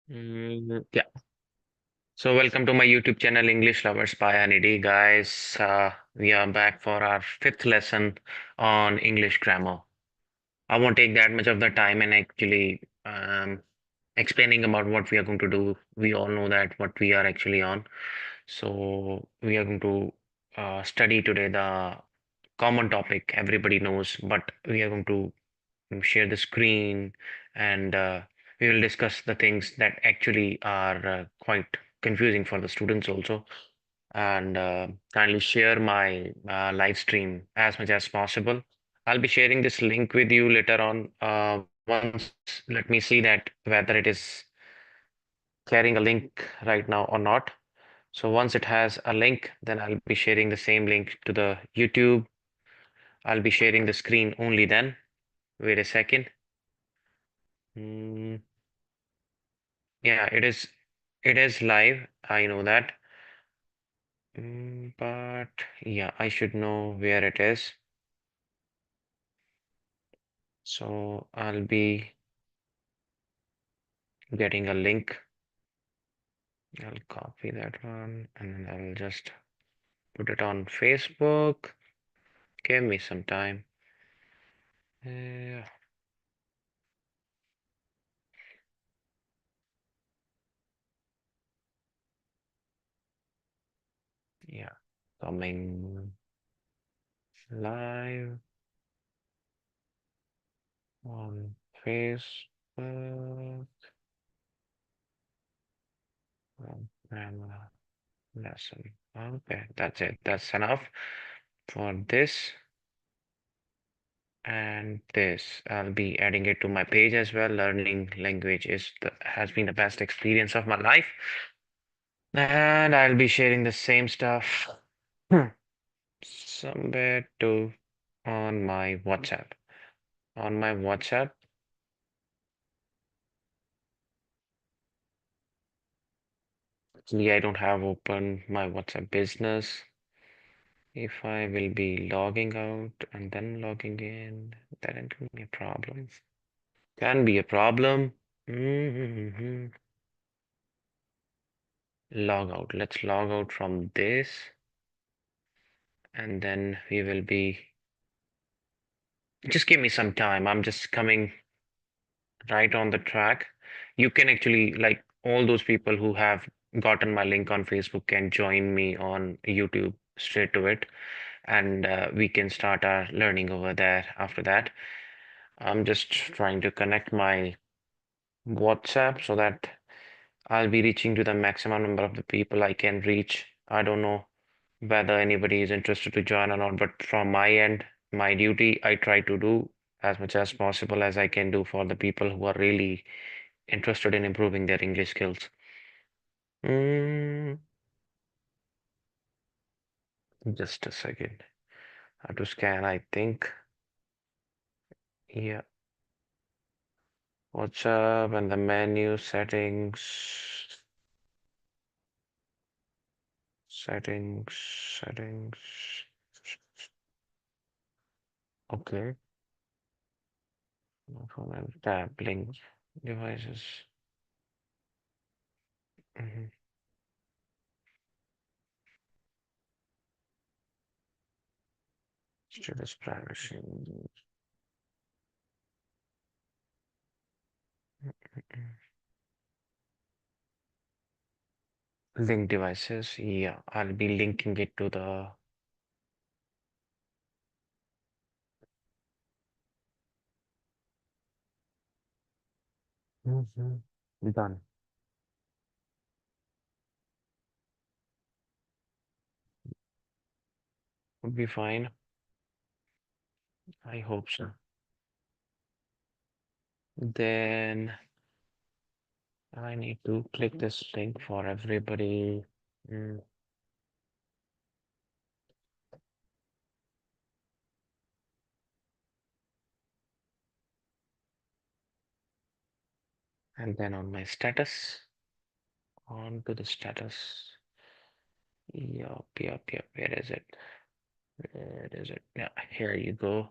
Yeah. So welcome to my YouTube channel, English Lovers by Anidee, guys. We are back for our fifth lesson on English grammar. I won't take that much of the time and actually explaining about what we are going to do. We all know that what we are actually on. So we are going to study today the common topic everybody knows, but we are going to share the screen and we will discuss the things that actually are quite confusing for the students also and kindly share my live stream as much as possible. I'll be sharing this link with you later on. Once let me see that whether it is carrying a link right now or not. So once it has a link, then I'll be sharing the same link to the YouTube. I'll be sharing the screen only then. Wait a second. Mm, yeah, it is live. I know that. But yeah, I should know where it is. So I'll be getting a link. I'll copy that one and then I'll just put it on Facebook. Give me some time. Uh, yeah, coming live on Facebook. Grammar lesson. Okay, that's it. That's enough for this. And this, I'll be adding it to my page as well. Learning language has been the best experience of my life. And I'll be sharing the same stuff somewhere too on my WhatsApp. On my WhatsApp, actually, I don't have open my WhatsApp business. If I will be logging out and then logging in, that can be a problem. Can be a problem. Mhm. Log out. Let's log out from this. And then we will be just give me some time. I'm just coming right on the track. You can actually like all those people who have gotten my link on Facebook can join me on YouTube straight to it, and we can start our learning over there after that. I'm just trying to connect my WhatsApp so that I'll be reaching to the maximum number of the people I can reach. I don't know whether anybody is interested to join or not, but from my end, my duty, I try to do as much as possible as I can do for the people who are really interested in improving their English skills. Mm, just a second. I have to scan, I think. Yeah. What's up? And the menu settings, settings, settings. Okay. No phone and tab link devices. Mhm. Students privacy. Link devices. Yeah, I'll be linking it to the. Mhm. Done. Would be fine. I hope so. Then I need to click this link for everybody. Mm, And then on my status, on to the status. Yup, yup, yup. Where is it? Where is it? Yeah, here you go.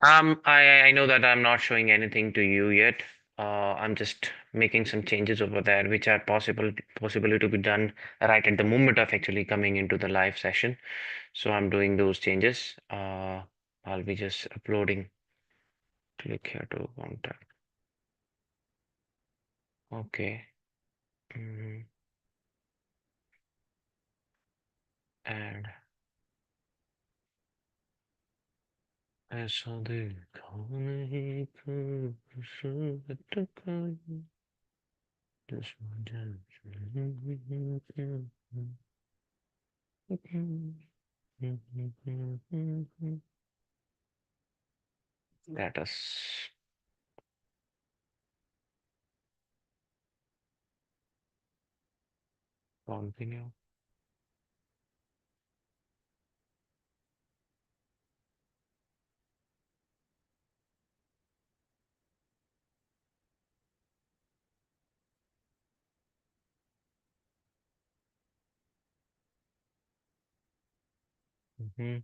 I know that I'm not showing anything to you yet. I'm just making some changes over there, which are possibly to be done right at the moment of actually coming into the live session. So I'm doing those changes. I'll be just uploading. Click here to contact. Okay. Mhm. And ऐसा देखा नहीं कभी अटका दुश्मन status continue. Mhm.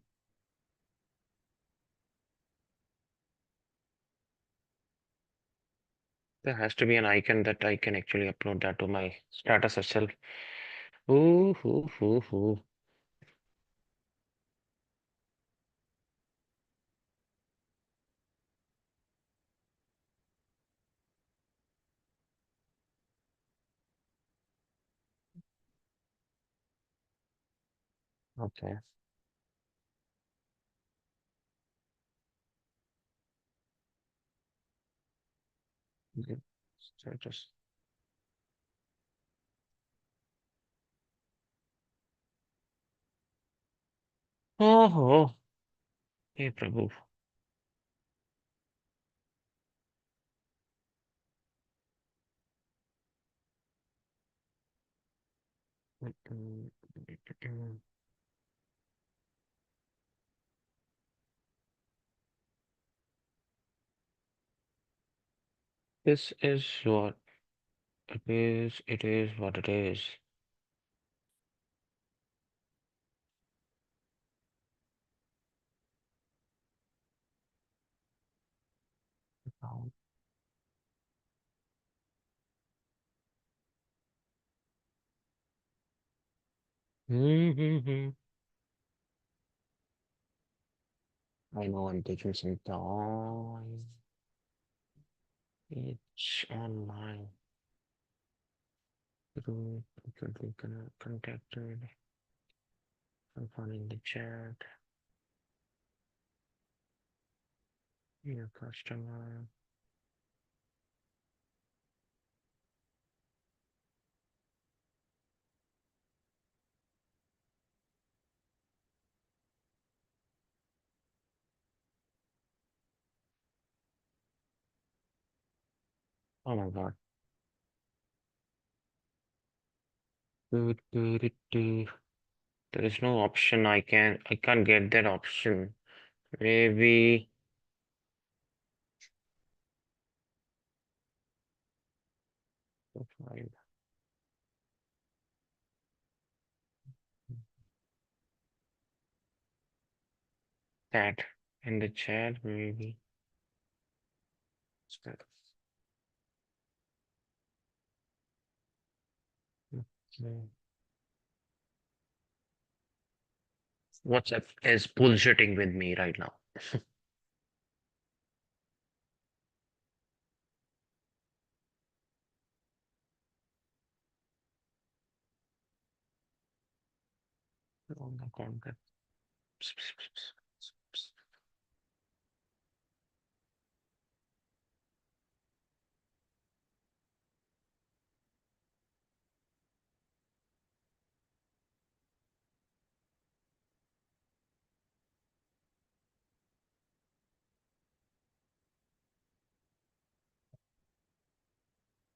There has to be an icon that I can actually upload that to my status itself. Ooh, ooh, ooh, ooh. Okay. Good. Status. Oh, oh. Hey, Prabhu. This is what it is. It is what it is. Now. Mhm. I know I'm taking some time. It's online. Group frequently contacted. I'm finding the chat. Your customer. Oh my God. Do, do, do, do. There is no option. I can't get that option. Maybe profile chat in the chat. Maybe. Okay. WhatsApp is bullshitting with me right now. On the contact.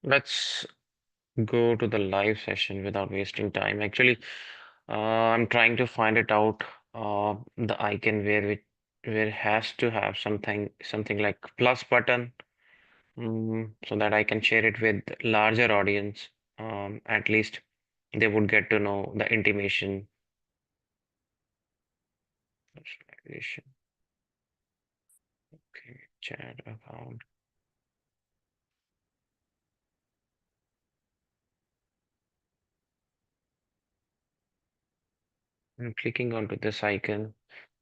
Let's go to the live session without wasting time. Actually, I'm trying to find it out. The icon where it has to have something like plus button, so that I can share it with larger audience. At least they would get to know the intimation. Personalization. Okay, chat account. I'm clicking onto this icon.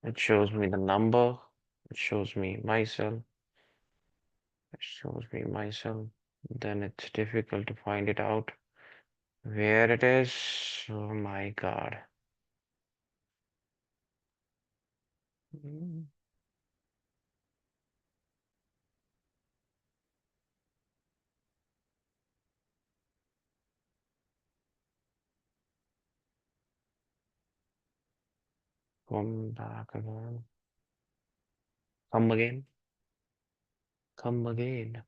It shows me the number. It shows me myself. It shows me myself. Then it's difficult to find it out where it is. Oh my God. Mm, Come back again. Come again. Come again.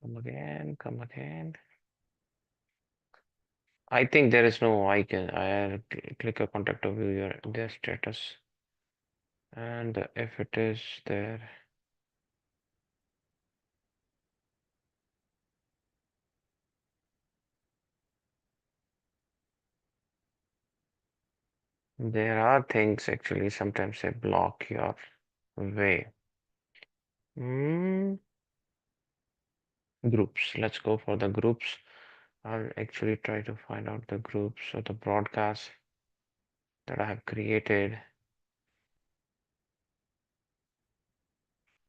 Come again. Come again. I think there is no icon. Click a contact to view their status. And if it is there, there are things actually sometimes they block your way. Mm, Groups. Let's go for the groups. I'll actually try to find out the groups or the broadcasts that I have created.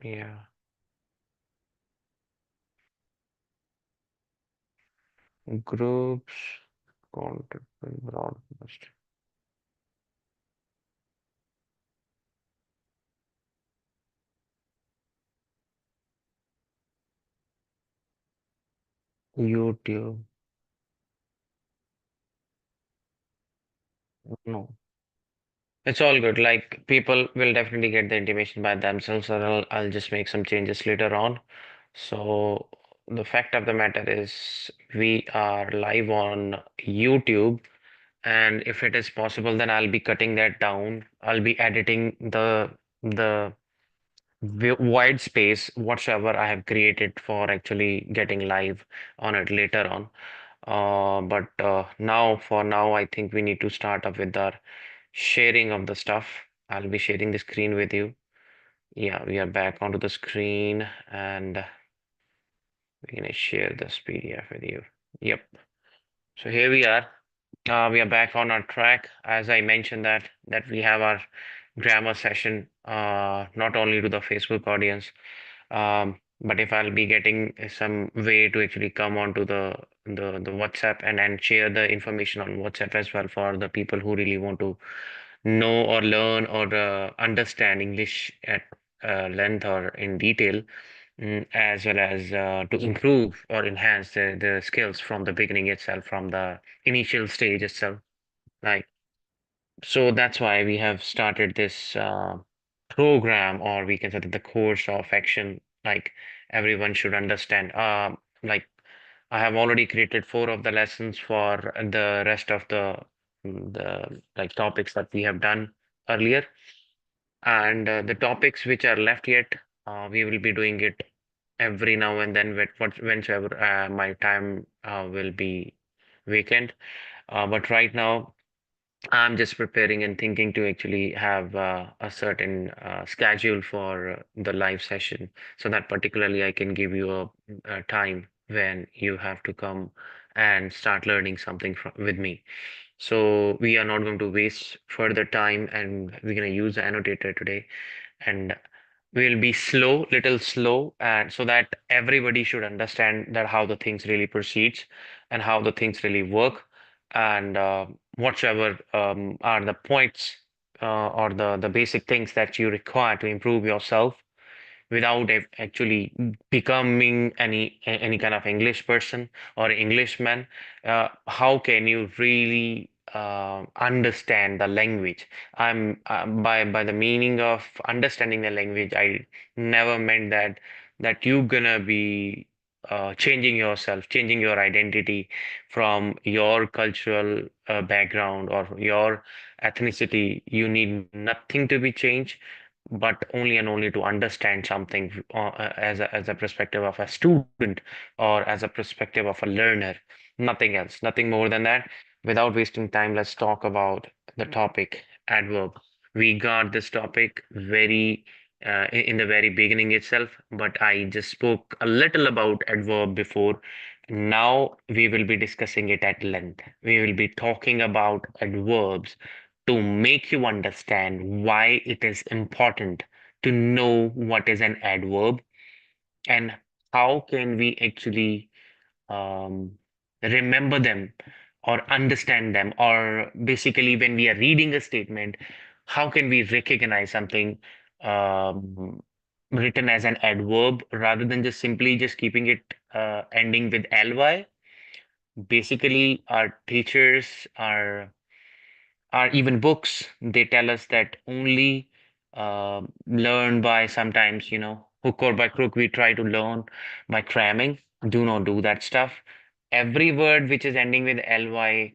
Yeah, groups, content, and broadcast. YouTube. No, it's all good. Like people will definitely get the intimation by themselves, or I'll just make some changes later on. So the fact of the matter is we are live on YouTube, and if it is possible, then I'll be cutting that down. I'll be editing the wide space whatsoever I have created for actually getting live on it later on. But now, for now, I think we need to start up with our sharing of the stuff. I'll be sharing the screen with you. Yeah, we are back onto the screen and we're gonna share this PDF with you. Yep. So here we are. We are back on our track. As I mentioned that we have our grammar session, not only to the Facebook audience, but if I'll be getting some way to actually come onto the WhatsApp and share the information on WhatsApp as well for the people who really want to know or learn or understand English at length or in detail, as well as to improve or enhance the skills from the beginning itself, from the initial stage itself. Like, so that's why we have started this program, or we can say that the course of action, like everyone should understand. Like I have already created four of the lessons for the rest of the like topics that we have done earlier. And the topics which are left yet, we will be doing it every now and then, whenever my time will be vacant. But right now, I'm just preparing and thinking to actually have a certain schedule for the live session, so that particularly I can give you a time when you have to come and start learning something with me. So we are not going to waste further time, and we're going to use the annotator today, and we'll be slow, little slow, and so that everybody should understand that how the things really proceeds and how the things really work, and whatever are the points or the basic things that you require to improve yourself without actually becoming any kind of English person or Englishman. How can you really understand the language? I'm by the meaning of understanding the language, I never meant that you gonna be changing yourself, changing your identity from your cultural background or your ethnicity. You need nothing to be changed, but only and only to understand something as a perspective of a student or as a perspective of a learner. Nothing else, nothing more than that. Without wasting time, let's talk about the topic adverb. We got this topic very in the very beginning itself, but I just spoke a little about adverb before. Now we will be discussing it at length. We will be talking about adverbs to make you understand why it is important to know what is an adverb and how can we actually um, remember them or understand them, or basically when we are reading a statement, how can we recognize something um, written as an adverb rather than just simply just keeping it ending with ly. Basically our teachers are even books, they tell us that only learn by sometimes, hook or by crook, we try to learn by cramming. Do not do that stuff. Every word which is ending with ly,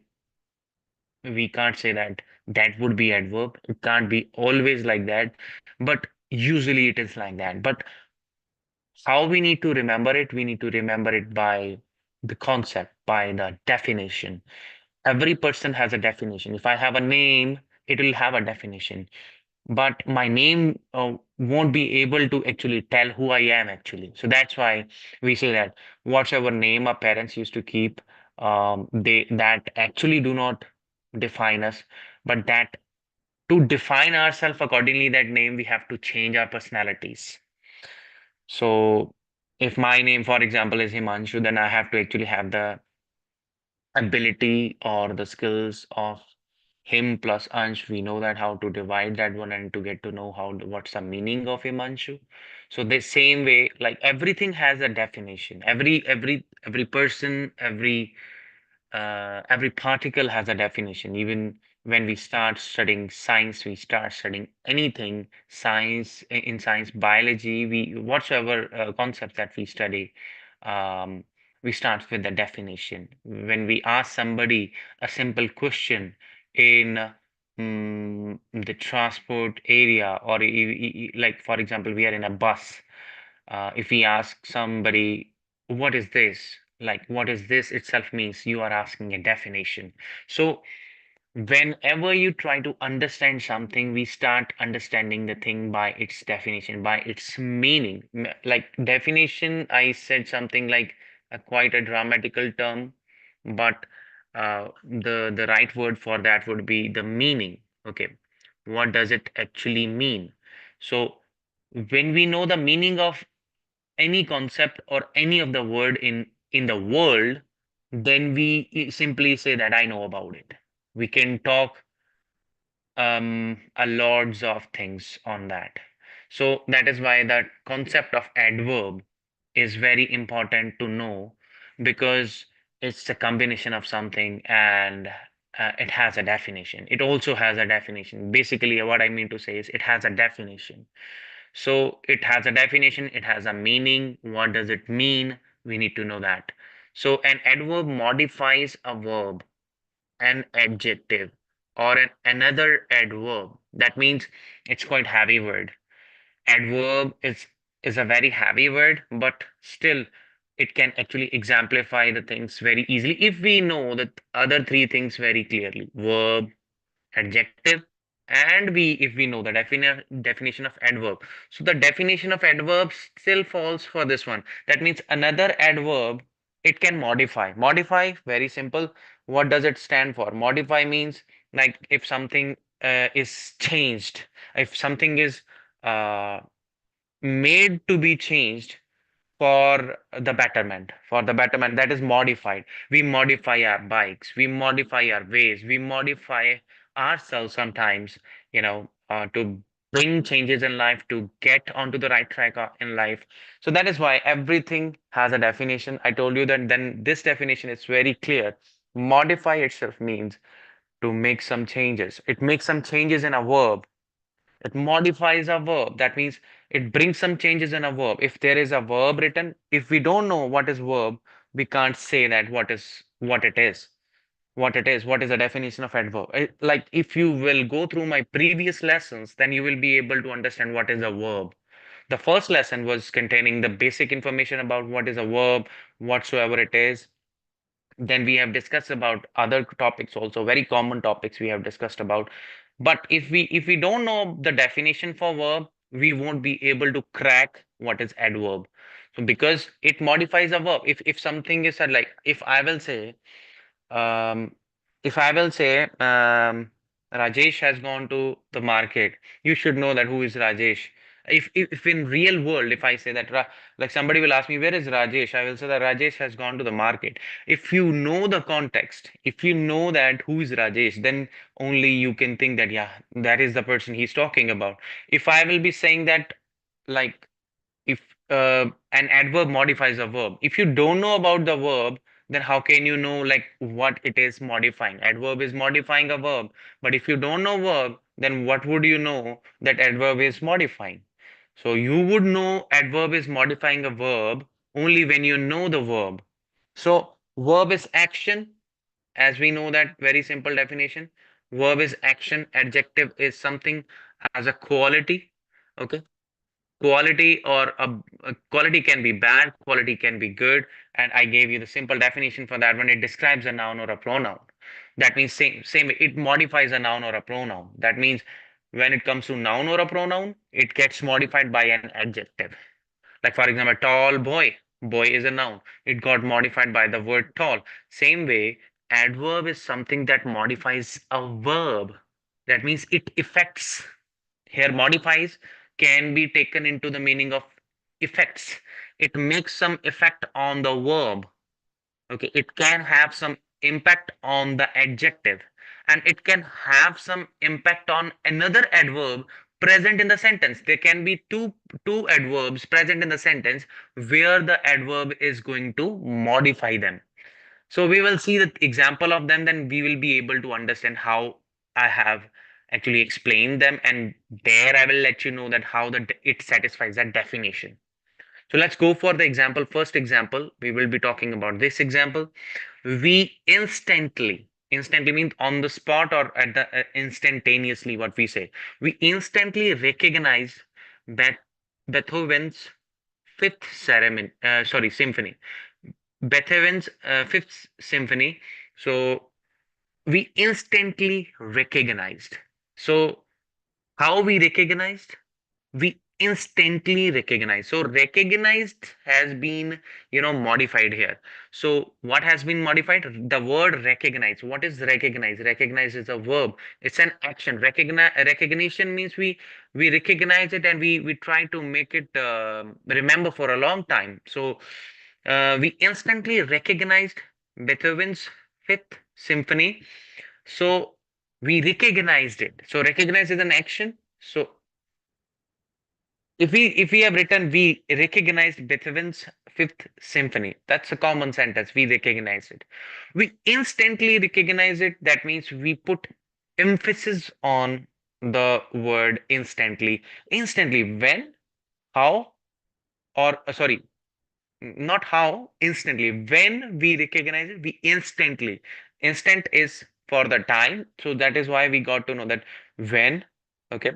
we can't say that that would be adverb. It can't be always like that, but usually it is like that. But how we need to remember it? We need to remember it by the concept, by the definition. Every person has a definition. If I have a name, it will have a definition, but my name won't be able to actually tell who I am actually. So that's why we say that whatever name our parents used to keep, they that actually do not define us, but that to define ourselves accordingly, that name we have to change our personalities. So if my name, for example, is Himanshu, then I have to actually have the ability or the skills of him plus Ansh. We know that how to divide that one and to get to know what's the meaning of Himanshu. So the same way, like everything has a definition. Every person, every particle has a definition. Even when we start studying science, we start studying anything science in science, biology, we whatsoever concept that we study, um, we start with the definition. When we ask somebody a simple question in the transport area, or like for example, we are in a bus, if we ask somebody, what is this? Like, what is this itself means you are asking a definition. So, whenever you try to understand something, we start understanding the thing by its definition, by its meaning. Like, definition, I said something like quite a grammatical term, but the right word for that would be the meaning. Okay, what does it actually mean? So, when we know the meaning of any concept or any of the word in the world, then we simply say that I know about it. We can talk a lots of things on that. So that is why that concept of adverb is very important to know, because it's a combination of something, and it has a definition. It also has a definition. Basically, what I mean to say is it has a definition. So it has a definition, it has a meaning. What does it mean? We need to know that. So an adverb modifies a verb, an adjective, or another adverb. That means it's quite heavy word. Adverb is a very heavy word, but still it can actually exemplify the things very easily if we know the other three things very clearly. Verb, adjective, and we if we know the definition of adverb. So the definition of adverb still falls for this one. That means another adverb, it can modify. Very simple. What does it stand for? Modify means, like, if something is changed, if something is uh, made to be changed for the betterment, that is modified. We modify our bikes, we modify our ways, we modify ourselves sometimes, to bring changes in life, to get onto the right track in life. So that is why everything has a definition. I told you that. Then this definition is very clear. Modify itself means to make some changes. It makes some changes in a verb. It modifies a verb. That means it brings some changes in a verb. If there is a verb written, if we don't know what is verb, we can't say that what it is. What is the definition of adverb? Like, if you will go through my previous lessons, then you will be able to understand what is a verb. The first lesson was containing the basic information about what is a verb, whatsoever it is. Then we have discussed about other topics also, very common topics we have discussed about. But if we don't know the definition for verb, we won't be able to crack what is adverb. So because it modifies a verb. If something is said, like um, if I will say, Rajesh has gone to the market, you should know that who is Rajesh. If in real world, if I say that, like somebody will ask me, where is Rajesh? I will say that Rajesh has gone to the market. If you know the context, if you know that who is Rajesh, then only you can think that, yeah, that is the person he's talking about. If I will be saying that, like, if an adverb modifies a verb, if you don't know about the verb, then how can you know like what it is modifying? Adverb is modifying a verb, but if you don't know verb, then what would you know that adverb is modifying? So you would know adverb is modifying a verb only when you know the verb. So verb is action, as we know that very simple definition. Verb is action, adjective is something as a quality. Okay, quality, or a quality can be bad, quality can be good, and I gave you the simple definition for that one. It describes a noun or a pronoun. That means same it modifies a noun or a pronoun. That means when it comes to noun or a pronoun, it gets modified by an adjective. Like for example, tall boy, boy is a noun, it got modified by the word tall. Same way, adverb is something that modifies a verb. That means it affects. Here, modifies can be taken into the meaning of effects. It makes some effect on the verb. Okay, it can have some impact on the adjective, and it can have some impact on another adverb present in the sentence. There can be two adverbs present in the sentence where the adverb is going to modify them. So we will see the example of them, then we will be able to understand how I have actually explained them, and there I will let you know that how it satisfies that definition. So let's go for the example. First example, we will be talking about this example. We instantly means on the spot or at the instantaneously, what we say. We instantly recognize that Beethoven's symphony. Beethoven's Fifth Symphony. So we instantly recognized. So how we recognized? We instantly recognize. So recognized has been, modified here. So what has been modified? The word recognize. What is recognize? Recognize is a verb. It's an action. Recognition means we recognize it, and we try to make it remember for a long time. So we instantly recognized Beethoven's Fifth Symphony. So we recognized it. So recognize is an action. So if we have written we recognized Beethoven's Fifth Symphony, that's a common sentence. We recognize it. We instantly recognize it. That means we put emphasis on the word instantly. Instantly, when, how, or sorry, not how, instantly. When we recognize it, we instantly. Instant is for the time. So that is why we got to know that when, okay,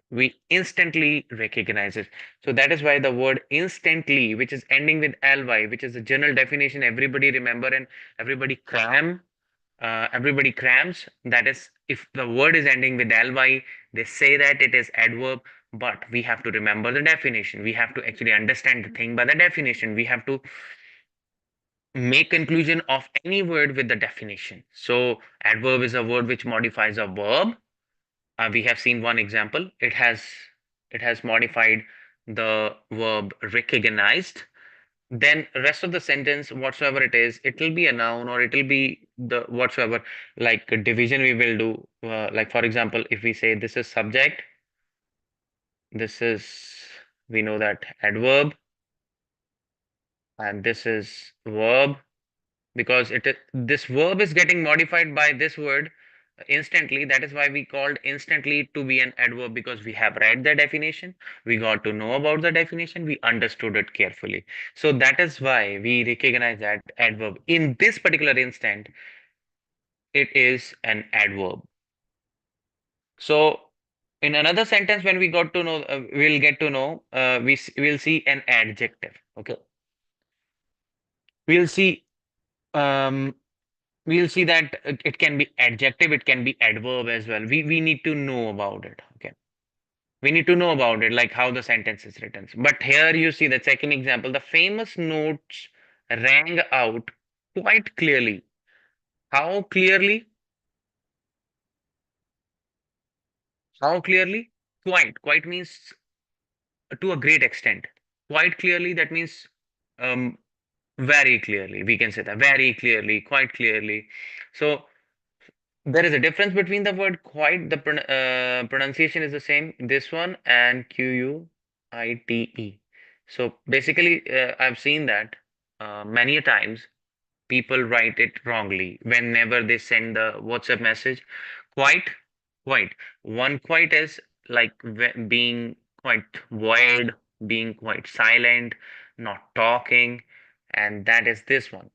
we instantly recognize it. So that is why the word instantly, which is ending with ly, which is a general definition everybody remember and everybody everybody crams. That is, if the word is ending with ly, they say that it is adverb, but we have to remember the definition. We have to actually understand the thing by the definition. We have to make conclusion of any word with the definition. So adverb is a word which modifies a verb. We have seen one example. It has modified the verb recognized. Then rest of the sentence, whatsoever it is, it will be a noun or it will be the whatsoever, like a division we will do. Like for example, if we say this is subject, this is, we know that adverb, and this is verb, because this verb is getting modified by this word instantly. That is why we called instantly to be an adverb, because we have read the definition, we got to know about the definition, we understood it carefully. So that is why we recognize that adverb in this particular instant, it is an adverb. So in another sentence, when we got to know, we'll get to know, we'll see an adjective. Okay, we'll see, um we'll see that it can be adjective, it can be adverb as well. We need to know about it. Okay. We need to know about it, like how the sentence is written. But here you see the second example. The famous notes rang out quite clearly. How clearly? How clearly? Quite. Quite means to a great extent. Quite clearly, that means um, very clearly. We can say that very clearly, quite clearly. So there is a difference between the word quite. The pronunciation is the same. This one and Quite. So basically, I've seen that many a times people write it wrongly whenever they send the WhatsApp message. Quite, quite. One quite is like being quite void, being quite silent, not talking, and that is this one.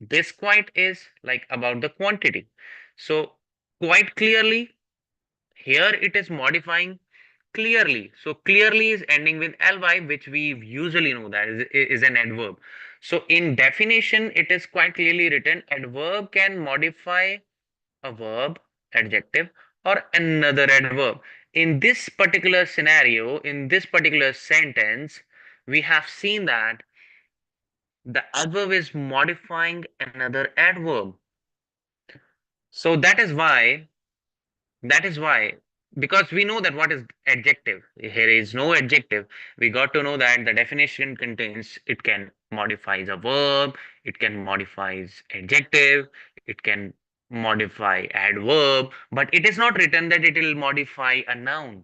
This quite is like about the quantity. So quite clearly, here it is modifying clearly. So clearly is ending with ly, which we usually know that is an adverb. So in definition, it is quite clearly written. Adverb can modify a verb, adjective, or another adverb. In this particular scenario, in this particular sentence, we have seen that the adverb is modifying another adverb. So that is why, because we know that what is adjective. Here is no adjective. We got to know that the definition contains it can modifies a verb, it can modifies adjective, it can modify adverb, but it is not written that it will modify a noun.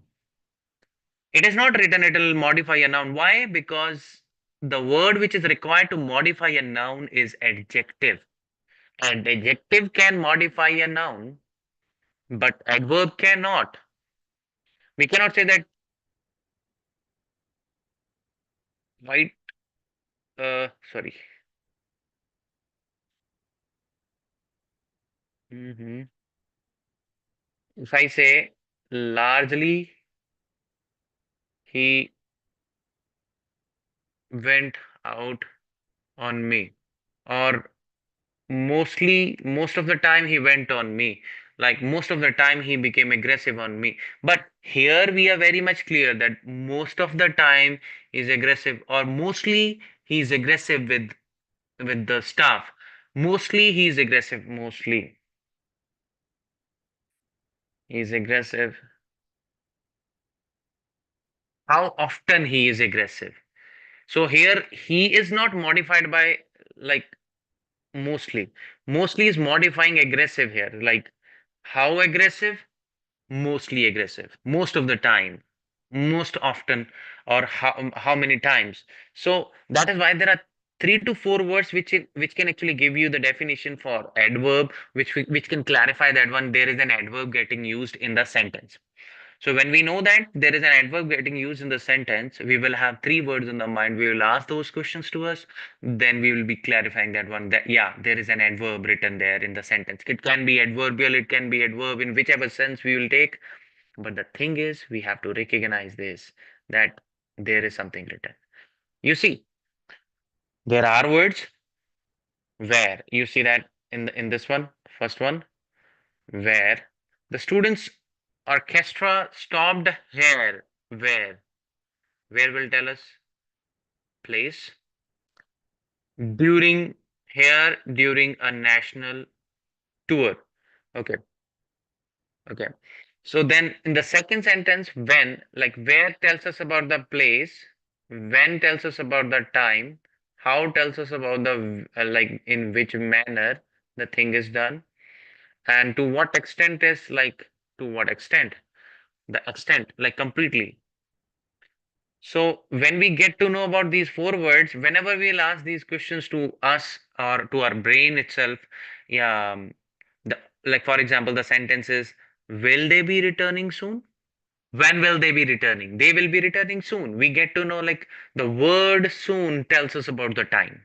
It is not written it will modify a noun. Why? Because the word which is required to modify a noun is adjective. And adjective can modify a noun, but adverb cannot. We cannot say that white, sorry. hmm If I say largely he went out on me, or mostly most of the time he went on me, like most of the time he became aggressive on me. But here we are very much clear that most of the time he's aggressive, or mostly he's aggressive with the staff. Mostly he's aggressive. Mostly he's aggressive. How often he is aggressive? So here he is not modified by like mostly. Mostly is modifying aggressive here. Like how aggressive? Mostly aggressive. Most of the time. Most often, or how many times. So that is why there are 3 to 4 words which can actually give you the definition for adverb, which can clarify that one there is an adverb getting used in the sentence. So when we know that there is an adverb getting used in the sentence, we will have 3 words in the mind. We will ask those questions to us. Then we will be clarifying that one that, yeah, there is an adverb written there in the sentence. It can be adverbial, it can be adverb in whichever sense we will take. But the thing is, we have to recognize this, that there is something written. You see, there are words where you see that in this one, first one, where the students' orchestra stopped here. Where will tell us place during during a national tour. Okay, okay. So then in the second sentence, when, like where tells us about the place, when tells us about the time, how tells us about the like in which manner the thing is done, and to what extent is like to what extent, the extent like completely. So when we get to know about these 4 words, whenever we'll ask these questions to us or to our brain itself, yeah, the, like for example, the sentence is, will they be returning soon? When will they be returning? They will be returning soon. We get to know like the word soon tells us about the time.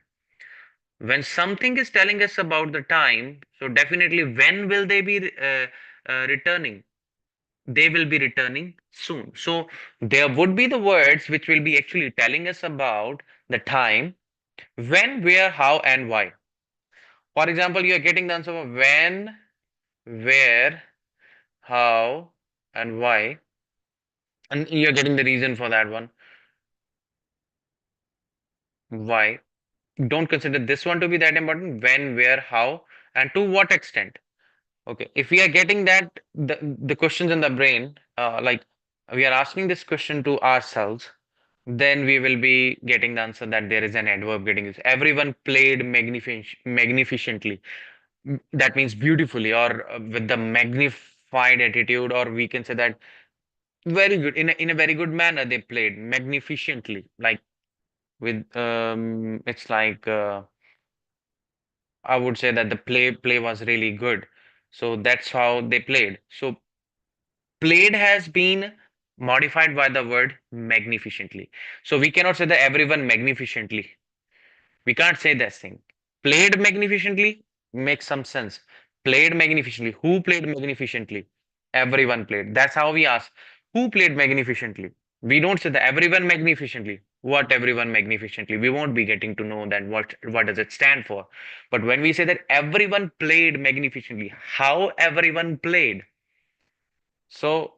When something is telling us about the time, so definitely when will they be returning? They will be returning soon. So there would be the words which will be actually telling us about the time, when, where, how, and why. For example, you are getting the answer of when, where, how, and why, and you're getting the reason for that one. Why? Don't consider this one to be that important. When, where, how, and to what extent. Okay, if we are getting that the questions in the brain, like we are asking this question to ourselves, then we will be getting the answer that there is an adverb getting used. Everyone played magnificently. That means beautifully, or with the magnified attitude, or we can say that very good, in a very good manner. They played magnificently, like with it's like I would say that the play was really good. So that's how they played. So played has been modified by the word magnificently. So we cannot say that everyone magnificently. We can't say that thing. Played magnificently makes some sense. Played magnificently. Who played magnificently? Everyone played. That's how we ask. Who played magnificently? We don't say that everyone magnificently. What everyone magnificently? We won't be getting to know that what does it stand for. But when we say that everyone played magnificently, how everyone played? So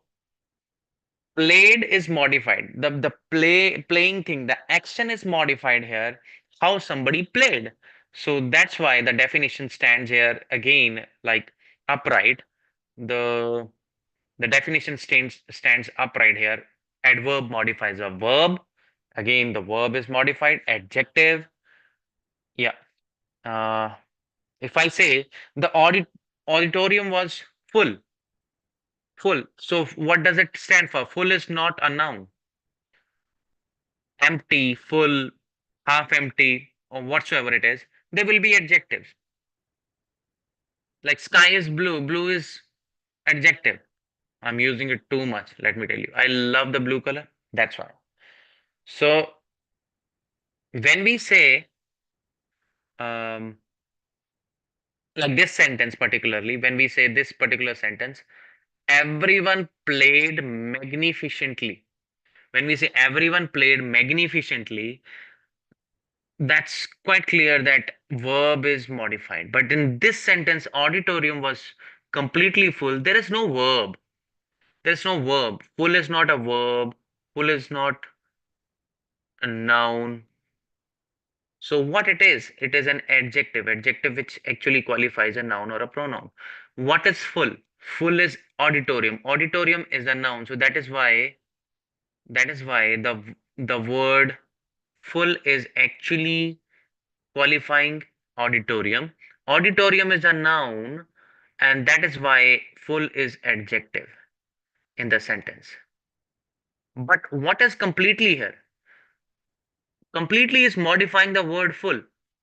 played is modified. The playing thing, the action is modified here. How somebody played. So that's why the definition stands here again like upright. The the definition stands upright here. Adverb modifies a verb. Again, the verb is modified. Adjective. Yeah. Uh, if I say the auditorium was full, full. So what does it stand for? Full is not a noun. Empty, full, half empty, or whatsoever it is, they will be adjectives. Like sky is blue, blue is adjective. I'm using it too much, let me tell you. I love the blue color, that's why. So when we say, um, like this sentence particularly, when we say this particular sentence, everyone played magnificently. When we say everyone played magnificently, that's quite clear that verb is modified. But in this sentence, auditorium was completely full. There is no verb. There's no verb. Full is not a verb. Full is not a noun. So what it is an adjective. Adjective which actually qualifies a noun or a pronoun. What is full? Full is auditorium. Auditorium is a noun. So that is why the word full is actually qualifying auditorium. Auditorium is a noun, and that is why full is adjective in the sentence. But what is completely here? Completely is modifying the word full.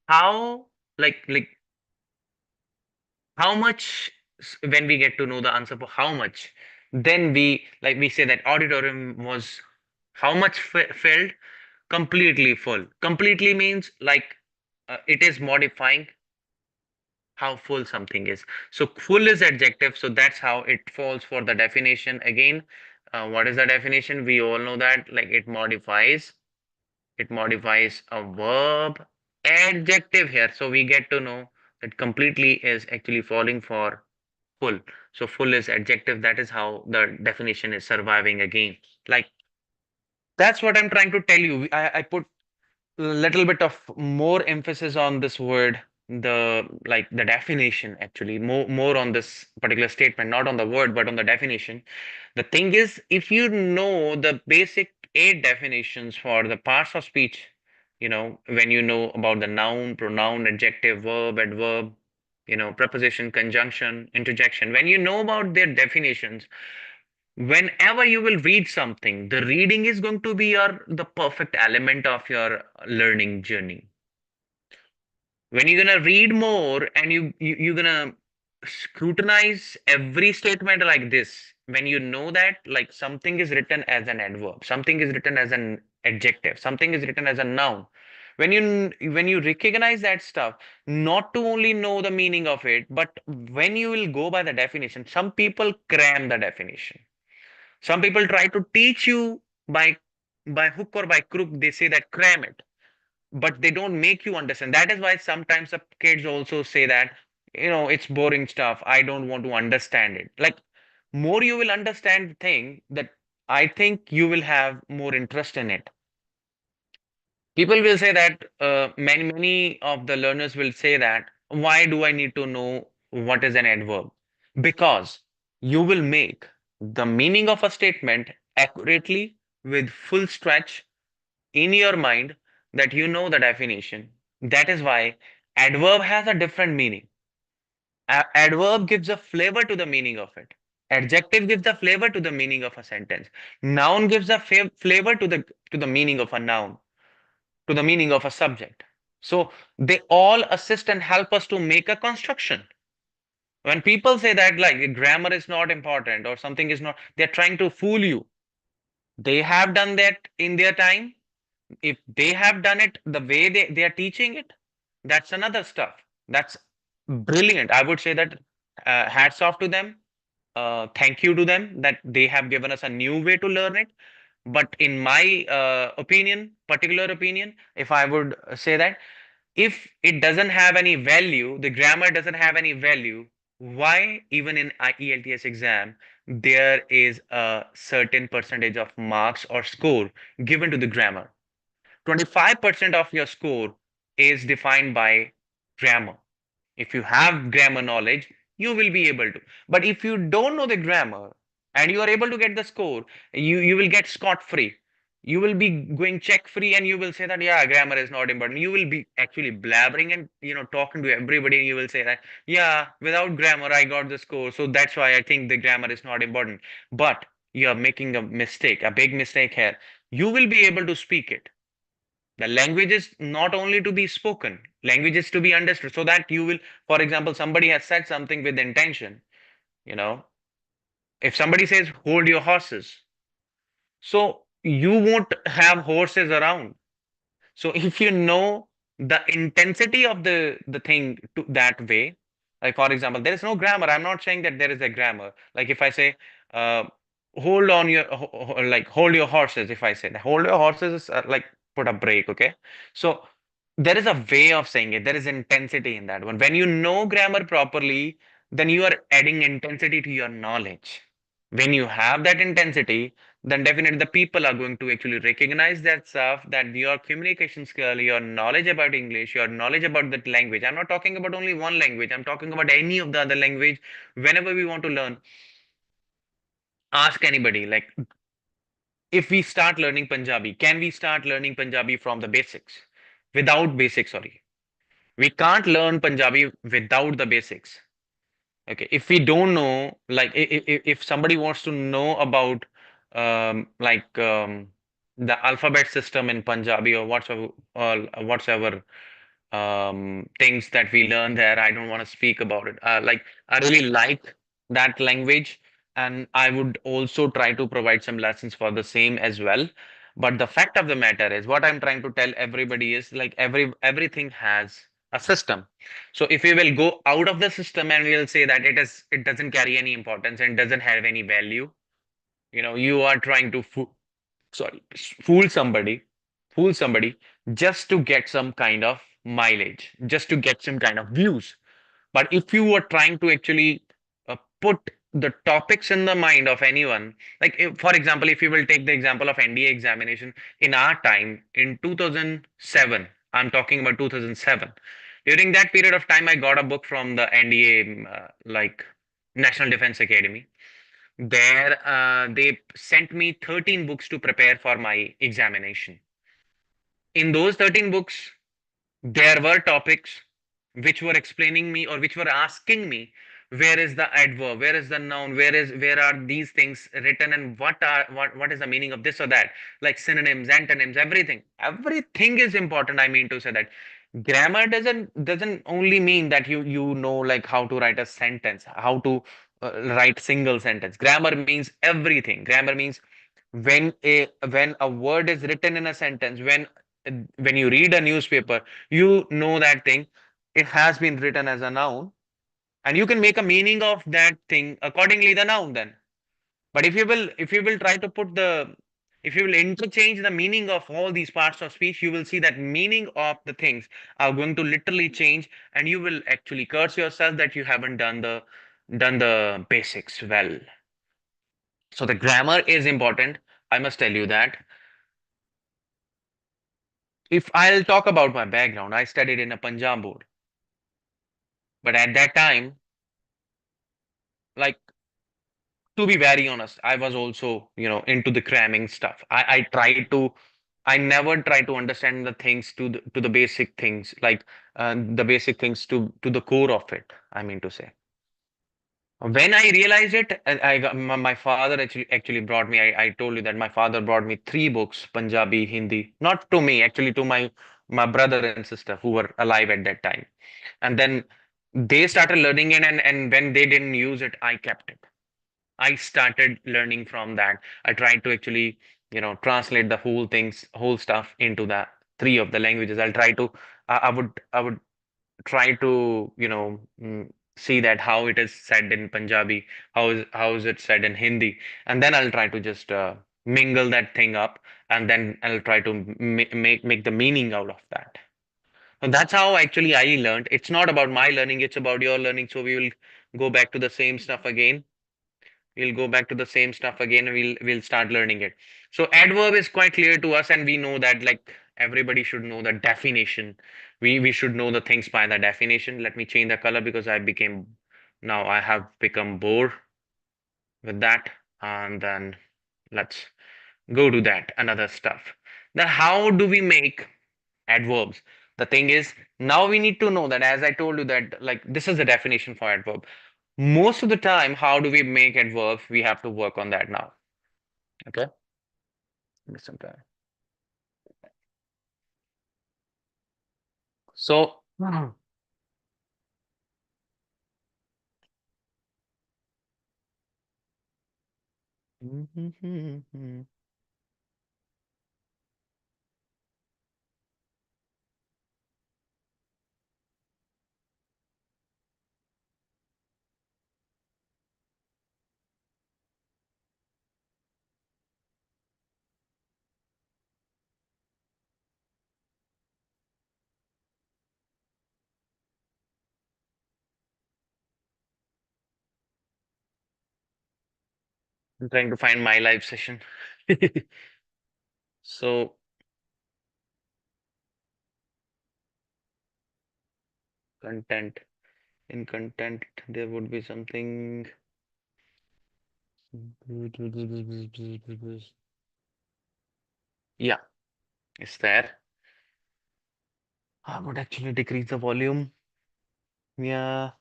How, like how much, when we get to know the answer for how much, then we say that auditorium was how much filled? Completely full. Completely means like it is modifying how full something is. So full is adjective, so that's how it falls for the definition. Again, what is the definition? We all know that like it modifies a verb adjective here. So we get to know that completely is actually falling for full. So full is adjective. That is how the definition is surviving again. Like that's what I'm trying to tell you. I put little bit of more emphasis on this word, the like the definition, actually more on this particular statement, not on the word but on the definition. The thing is, if you know the basic 8 definitions for the parts of speech, when you know about the noun, pronoun, adjective, verb, adverb, preposition, conjunction, interjection, when you know about their definitions, whenever you will read something, the reading is going to be the perfect element of your learning journey. When you're gonna read more and you're gonna scrutinize every statement like this, when you know that like something is written as an adverb, something is written as an adjective, something is written as a noun, when you recognize that stuff, not to only know the meaning of it, but when you will go by the definition, some people cram the definition. Some people try to teach you by hook or by crook. They say that cram it. but they don't make you understand. That is why sometimes the kids also say that, it's boring stuff. I don't want to understand it. Like, more you will understand the thing, that I think you will have more interest in it. People will say that, many of the learners will say that, why do I need to know what is an adverb? Because you will make the meaning of a statement accurately with full stretch in your mind, that you know the definition. That is why adverb has a different meaning. Adverb gives a flavor to the meaning of it. Adjective gives the flavor to the meaning of a sentence. Noun gives a flavor to the meaning of a noun, to the meaning of a subject. So they all assist and help us to make a construction. When people say that like grammar is not important or something is not, they're trying to fool you. They have done that in their time. If they have done it the way they are teaching it, that's another stuff. That's brilliant. I would say that, hats off to them. Thank you to them that they have given us a new way to learn it. But in my opinion, particular opinion, if I would say that, if it doesn't have any value, the grammar doesn't have any value, why even in ELTS exam, there is a certain percentage of marks or score given to the grammar? 25% of your score is defined by grammar. If you have grammar knowledge, you will be able to. But if you don't know the grammar and you are able to get the score, you will get scot free. You will be going check free and you will say that, yeah, grammar is not important. You will be actually blabbering and talking to everybody, and you will say that, yeah, without grammar I got the score. So that's why I think the grammar is not important. But you are making a mistake, a big mistake here. You will be able to speak it. The language is not only to be spoken, language is to be understood, so that you will, for example, somebody has said something with intention, you know, if somebody says, hold your horses, so you won't have horses around. So if you know the intensity of the thing to that way, like for example, there is no grammar. I'm not saying that there is a grammar. Like if I say, uh, hold on your like hold your horses. If I say that hold your horses is, like put a break. Okay, so there is a way of saying it. There is intensity in that one. When you know grammar properly, then you are adding intensity to your knowledge. When you have that intensity, then definitely the people are going to actually recognize that stuff, that your communication skill, your knowledge about English, your knowledge about that language. I'm not talking about only one language. I'm talking about any of the other language. Whenever we want to learn, ask anybody. Like, if we start learning Punjabi, can we start learning Punjabi from the basics? Without basics, sorry. We can't learn Punjabi without the basics. Okay, if we don't know, like if somebody wants to know about the alphabet system in Punjabi or whatsoever things that we learn there, I don't want to speak about it. Like I really like that language, and I would also try to provide some lessons for the same as well. But the fact of the matter is, what I'm trying to tell everybody is like everything has a system. So if we will go out of the system and we will say that it doesn't carry any importance and doesn't have any value, you are trying to sorry, fool somebody, fool somebody just to get some kind of mileage, just to get some kind of views. But if you were trying to actually put the topics in the mind of anyone, like if, for example, if you will take the example of NDA examination in our time in 2007, I'm talking about 2007. During that period of time, I got a book from the NDA, like National Defense Academy. There, they sent me 13 books to prepare for my examination. In those 13 books, there were topics which were explaining me or which were asking me, where is the adverb, where is the noun, where are these things written, and what is the meaning of this or that, like synonyms, antonyms, everything is important. I mean to say that grammar doesn't only mean that you know like how to write a sentence, how to write single sentence. Grammar means everything. Grammar means when a word is written in a sentence, when you read a newspaper, you know that thing, it has been written as a noun, and you can make a meaning of that thing accordingly the noun then. But if you will try to put the If you will interchange the meaning of all these parts of speech, you will see that meaning of the things are going to literally change, and you will actually curse yourself that you haven't done the basics well. So the grammar is important. I must tell you that. If I'll talk about my background, I studied in a Punjab board, but at that time, like, to be very honest, I was also, into the cramming stuff. I never try to understand the things to the basic things, like the basic things to the core of it. I mean to say, when I realized it, my father actually brought me. I told you that my father brought me three books, Punjabi, Hindi, not to me, actually to my brother and sister who were alive at that time, and then they started learning it, and when they didn't use it, I kept it. I started learning from that. I tried to actually, translate the whole stuff into the three of the languages. I would try to, see that how it is said in Punjabi, how is it said in Hindi, and then I'll try to just mingle that thing up, and then I'll try to make the meaning out of that. And that's how actually I learned. It's not about my learning; it's about your learning. So we will go back to the same stuff again. We'll go back to the same stuff again, and we'll start learning it. So adverb is quite clear to us, and we know that, like, everybody should know the definition. We should know the things by the definition. Let me change the color because I have become bored with that. And then let's go to that another stuff. Then how do we make adverbs? The thing is, now we need to know that, as I told you, that, like, this is the definition for adverb. Most of the time, how do we make adverbs? We have to work on that now. Okay. Give me some time. So, I'm trying to find my live session. So, content. In content, there would be something. Yeah, it's there. I would actually decrease the volume. Yeah,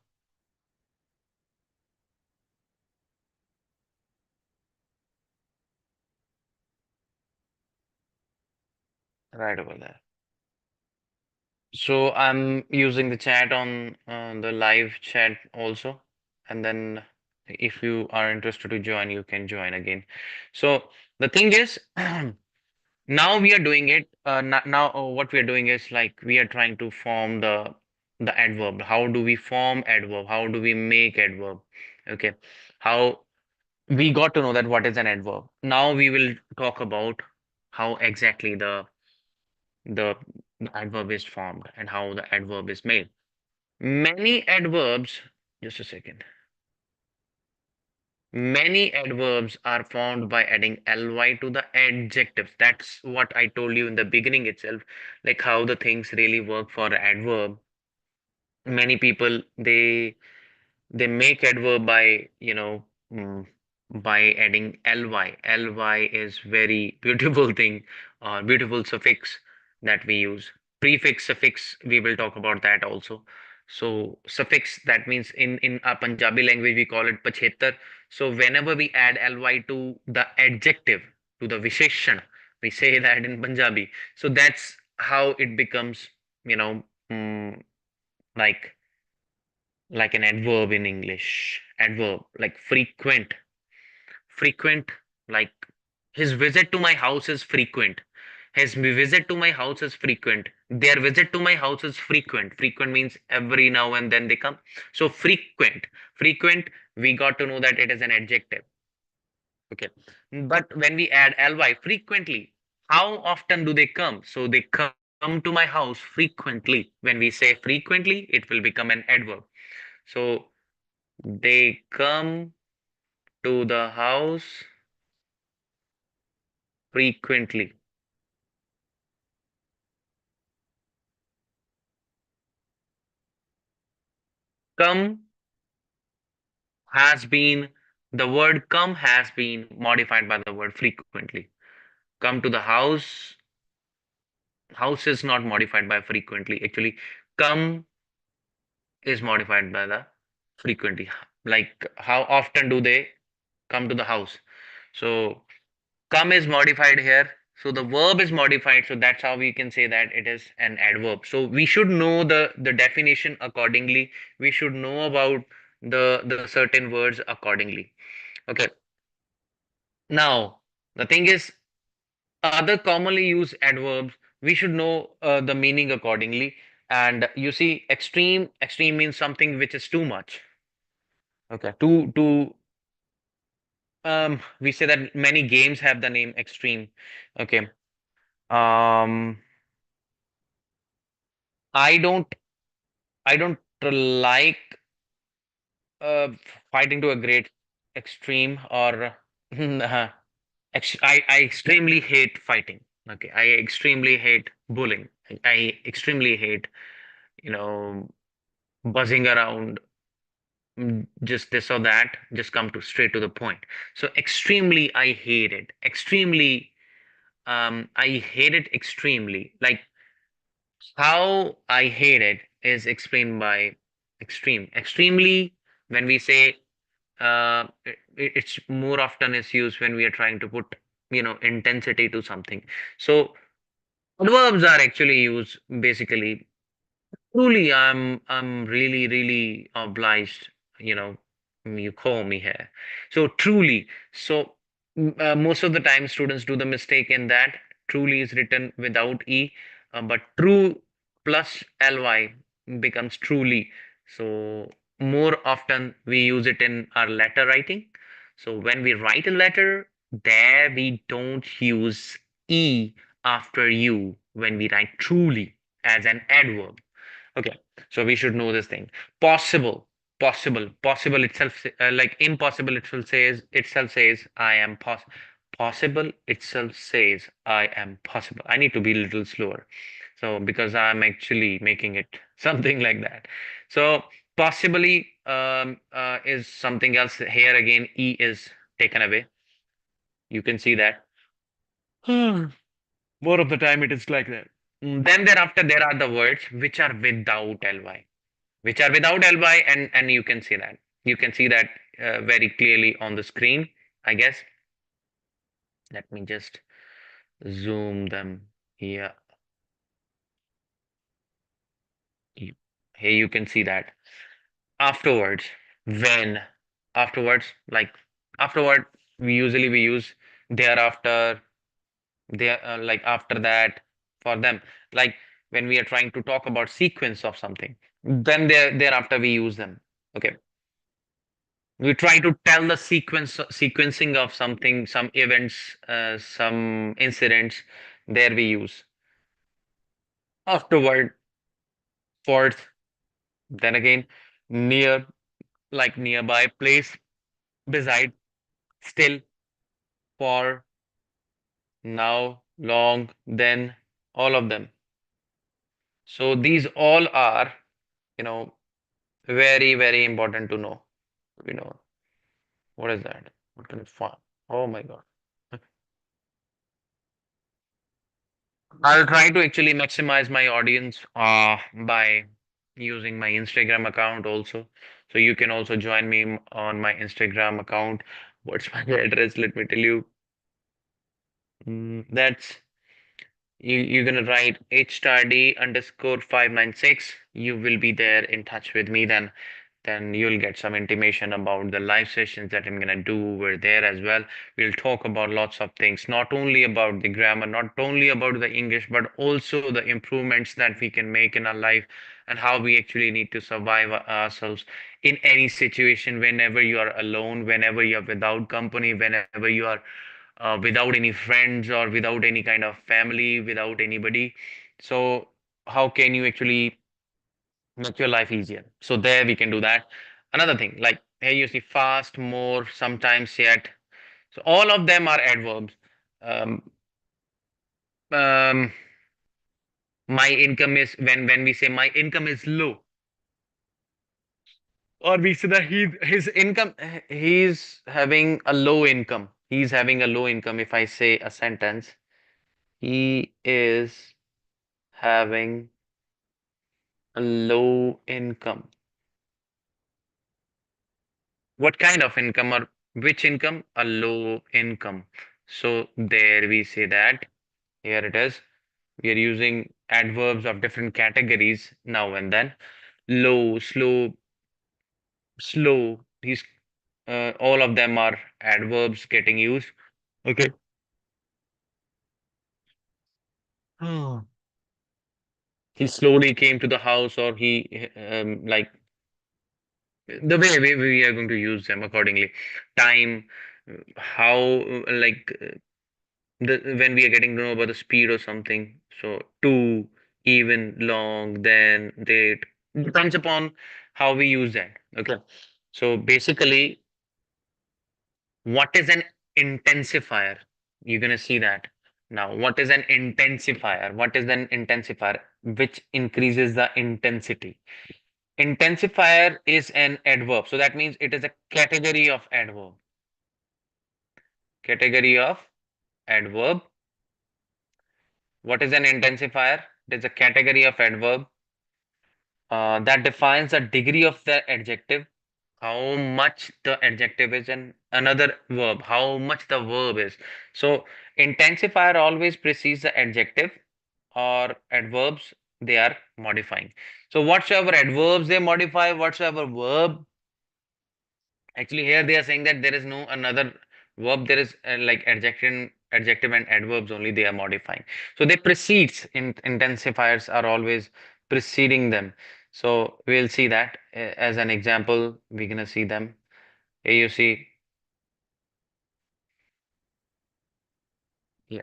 right over there. So I'm using the chat on the live chat also, and then if you are interested to join, you can join again. So the thing is, now we are doing it. Now what we are doing is, like, we are trying to form the adverb. How do we form adverb? How do we make adverb? Okay, how we got to know that what is an adverb. Now we will talk about how exactly the adverb is formed and how the adverb is made. Many adverbs, just a second. Many adverbs are formed by adding ly to the adjectives. That's what I told you in the beginning itself, like how the things really work for adverb. Many people, they make adverb by, by adding ly is very beautiful thing, or beautiful suffix that we use. Prefix, suffix, we will talk about that also. So suffix, that means in a Punjabi language we call it pachhetar. So whenever we add ly to the adjective, to the visheshan, we say that in Punjabi. So that's how it becomes, you know mm, like like an adverb in English. Adverb, like frequent. Frequent, like, his visit to my house is frequent. His visit to my house is frequent. Their visit to my house is frequent. Frequent means every now and then they come. So frequent. Frequent, we got to know that it is an adjective. Okay. But when we add ly frequently, how often do they come? So they come to my house frequently. When we say frequently, it will become an adverb. So they come to the house frequently. Come has been, the word come has been modified by the word frequently. Come to the house, house is not modified by frequently. Actually, come is modified by the frequently. Like how often do they come to the house? So come is modified here. So the verb is modified. So that's how we can say that it is an adverb. So we should know the definition accordingly. We should know about the certain words accordingly. Okay. Now the thing is, other commonly used adverbs, we should know the meaning accordingly. And you see, extreme means something which is too much. Okay. We say that many games have the name extreme. Okay. Um, I don't I don't like fighting to a great extreme or I extremely hate fighting. Okay. I extremely hate bullying. I extremely hate, you know, buzzing around, just this or that, just come to straight to the point. So extremely I hate it. Extremely I hate it extremely. Like how I hate it is explained by extreme. Extremely, when we say it's more often is used when we are trying to put, intensity to something. So adverbs are actually used basically. Truly, I'm really, really obliged, you know, you call me here. So truly, so most of the time students do the mistake in that truly is written without E, but true plus ly becomes truly. So more often we use it in our letter writing. So when we write a letter, there we don't use E after you when we write truly as an adverb. Okay, so we should know this thing. Possible, possible itself, like impossible itself says I am possible itself says I am possible. I need to be a little slower. So because I'm actually making it something like that. So possibly is something else. Here again, E is taken away. You can see that. More of the time it is like that. Then thereafter there are the words which are without ly, and you can see that. You can see that very clearly on the screen, I guess. Let me just zoom them here. You- Here you can see that. Afterwards, when, afterwards, like afterward, we use thereafter, there, like after that, for them. Like when we are trying to talk about sequence of something, then thereafter we use them. Okay. We try to tell the sequencing of something, some events, some incidents. There we use afterward, fourth, then again near, like nearby, place, beside, still, for, now, long, then, all of them. So these all are, you know, very, very important to know. You know, what is that? What kind of fun? Oh my God. I'll try to actually maximize my audience by using my Instagram account also. So you can also join me on my Instagram account. What's my address? Let me tell you. That's you're gonna write HStarD_596. You will be there in touch with me then. then you'll get some intimation about the live sessions that I'm gonna do over there as well. We'll talk about lots of things, not only about the grammar, not only about the English, but also the improvements that we can make in our life and how we actually need to survive ourselves in any situation, whenever you are alone, whenever you're without company, whenever you are without any friends or without any kind of family, without anybody. So how can you actually make your life easier? So there we can do that. Another thing, like here you see fast, more, sometimes, yet. So all of them are adverbs. Um, um, my income is, when we say my income is low, or we say that his income, he's having a low income. He's having a low income. If I say a sentence, he is having a low income. What kind of income, or which income? A low income. So there we say that. Here it is. We are using adverbs of different categories now and then. Low, slow, slow. These all of them are adverbs getting used. Okay. Oh. He slowly came to the house, or he like the way we are going to use them accordingly. Time, how, like when we are getting to know about the speed or something. So to, even, long, then, date, depends upon how we use that. Okay. So basically, what is an intensifier? You're gonna see that now. What is an intensifier? What is an intensifier? Which increases the intensity. Intensifier is an adverb. So that means it is a category of adverb. Category of adverb. What is an intensifier? It is a category of adverb that defines the degree of the adjective, how much the adjective is, and another verb, how much the verb is. So intensifier always precedes the adjective or adverbs they are modifying. So whatsoever adverbs they modify, whatsoever verb. Actually, here they are saying that there is no another verb. There is like adjective and adverbs only they are modifying. So they precedes. Intensifiers are always preceding them. So we'll see that as an example. We're gonna see them. Here you see, yeah.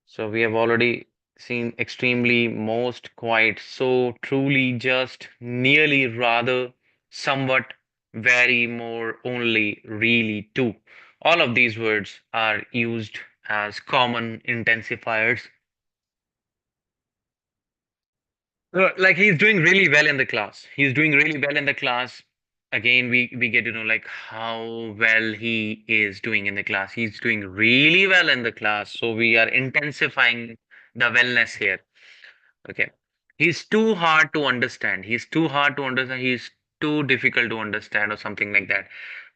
So we have already seen extremely, most, quite, so, truly, just, nearly, rather, somewhat, very, more, only, really, too. All of these words are used as common intensifiers. Like he's doing really well in the class. He's doing really well in the class. Again, we get to know like how well he is doing in the class. He's doing really well in the class. So we are intensifying the wellness here. Okay. He's too hard to understand. He's too hard to understand. He's too difficult to understand, or something like that.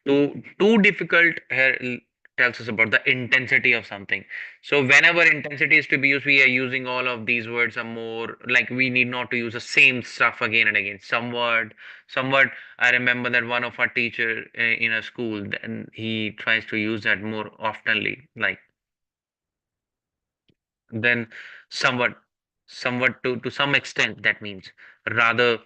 Too difficult here tells us about the intensity of something. So whenever intensity is to be used, we are using all of these words are more like we need not to use the same stuff again and again. Somewhat. I remember that one of our teacher in a school, then he tries to use that more oftenly, like then somewhat, to some extent, that means rather,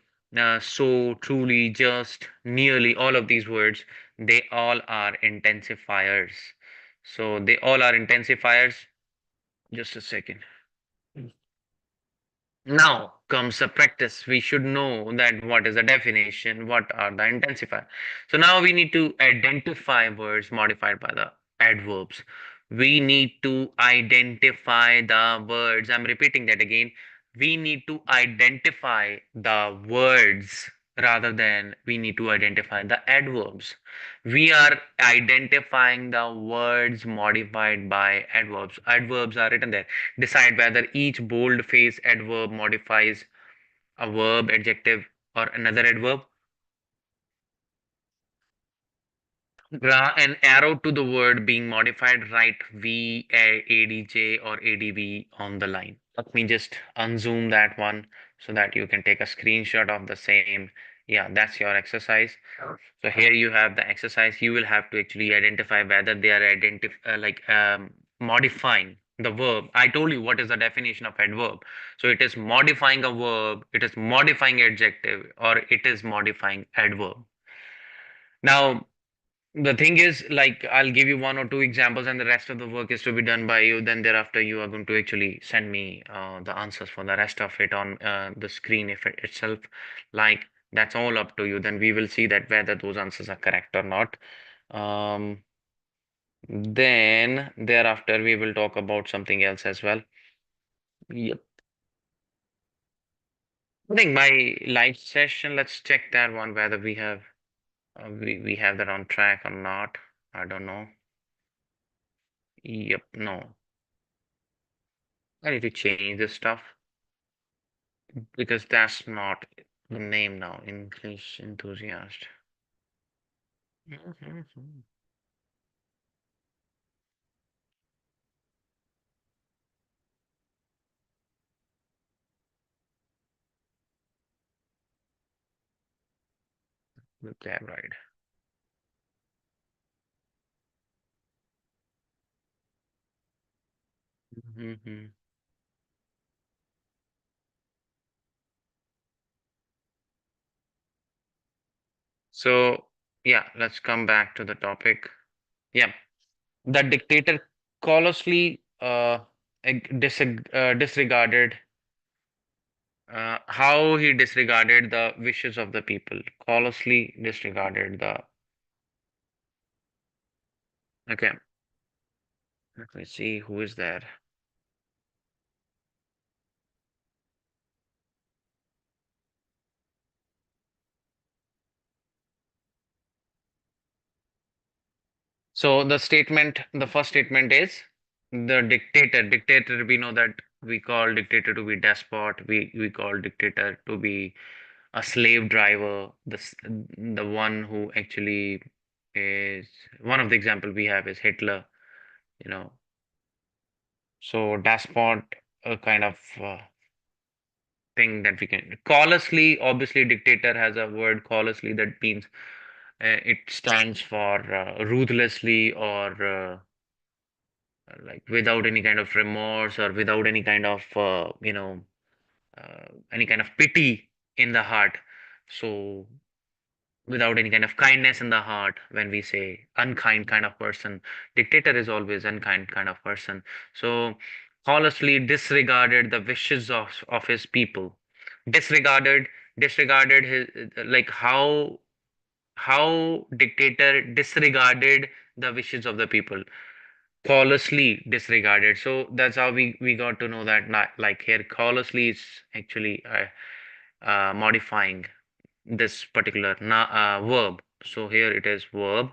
so, truly, just, nearly, all of these words, they all are intensifiers. So they all are intensifiers. Just a second. Now comes the practice. We should know that what is the definition, what are the intensifier. So now we need to identify words modified by the adverbs. We need to identify the words. I'm repeating that again. We need to identify the words rather than we need to identify the adverbs. We are identifying the words modified by adverbs. Adverbs are written there. Decide whether each bold-faced adverb modifies a verb, adjective, or another adverb. Draw an arrow to the word being modified. Write VADJ or ADV on the line. Let me just unzoom that one so that you can take a screenshot of the same. Yeah, that's your exercise. So here you have the exercise. You will have to actually identify whether they are modifying the verb. I told you what is the definition of adverb. So it is modifying a verb, it is modifying adjective, or it is modifying adverb. Now, the thing is, like, I'll give you one or two examples, and the rest of the work is to be done by you. Then thereafter, you are going to actually send me the answers for the rest of it on the screen if it itself. Like, that's all up to you. Then we will see that whether those answers are correct or not. Um, then thereafter, we will talk about something else as well. Yep. I think my live session. Let's check that one whether we have that on track or not. I don't know. Yep. No. I need to change this stuff. Because that's not the name now. English enthusiast. Mhm. Okay, right. Mhm. So, yeah, let's come back to the topic. Yeah, the dictator callously disregarded how he disregarded the wishes of the people. Callously disregarded the. Okay, let me see who is there. So the statement, the first statement is the dictator. Dictator, we know that we call dictator to be despot. We call dictator to be a slave driver. The one who actually is one of the example we have is Hitler. You know, so despot, a kind of thing that we can callously. Obviously, dictator has a word callously that means it stands for ruthlessly or. Like without any kind of remorse or without any kind of any kind of pity in the heart. So without any kind of kindness in the heart, when we say unkind kind of person, dictator is always unkind kind of person. So callously disregarded the wishes of his people, disregarded his, like how dictator disregarded the wishes of the people, callously disregarded. So that's how we got to know that, not like here callously is actually modifying this particular verb. So here it is verb.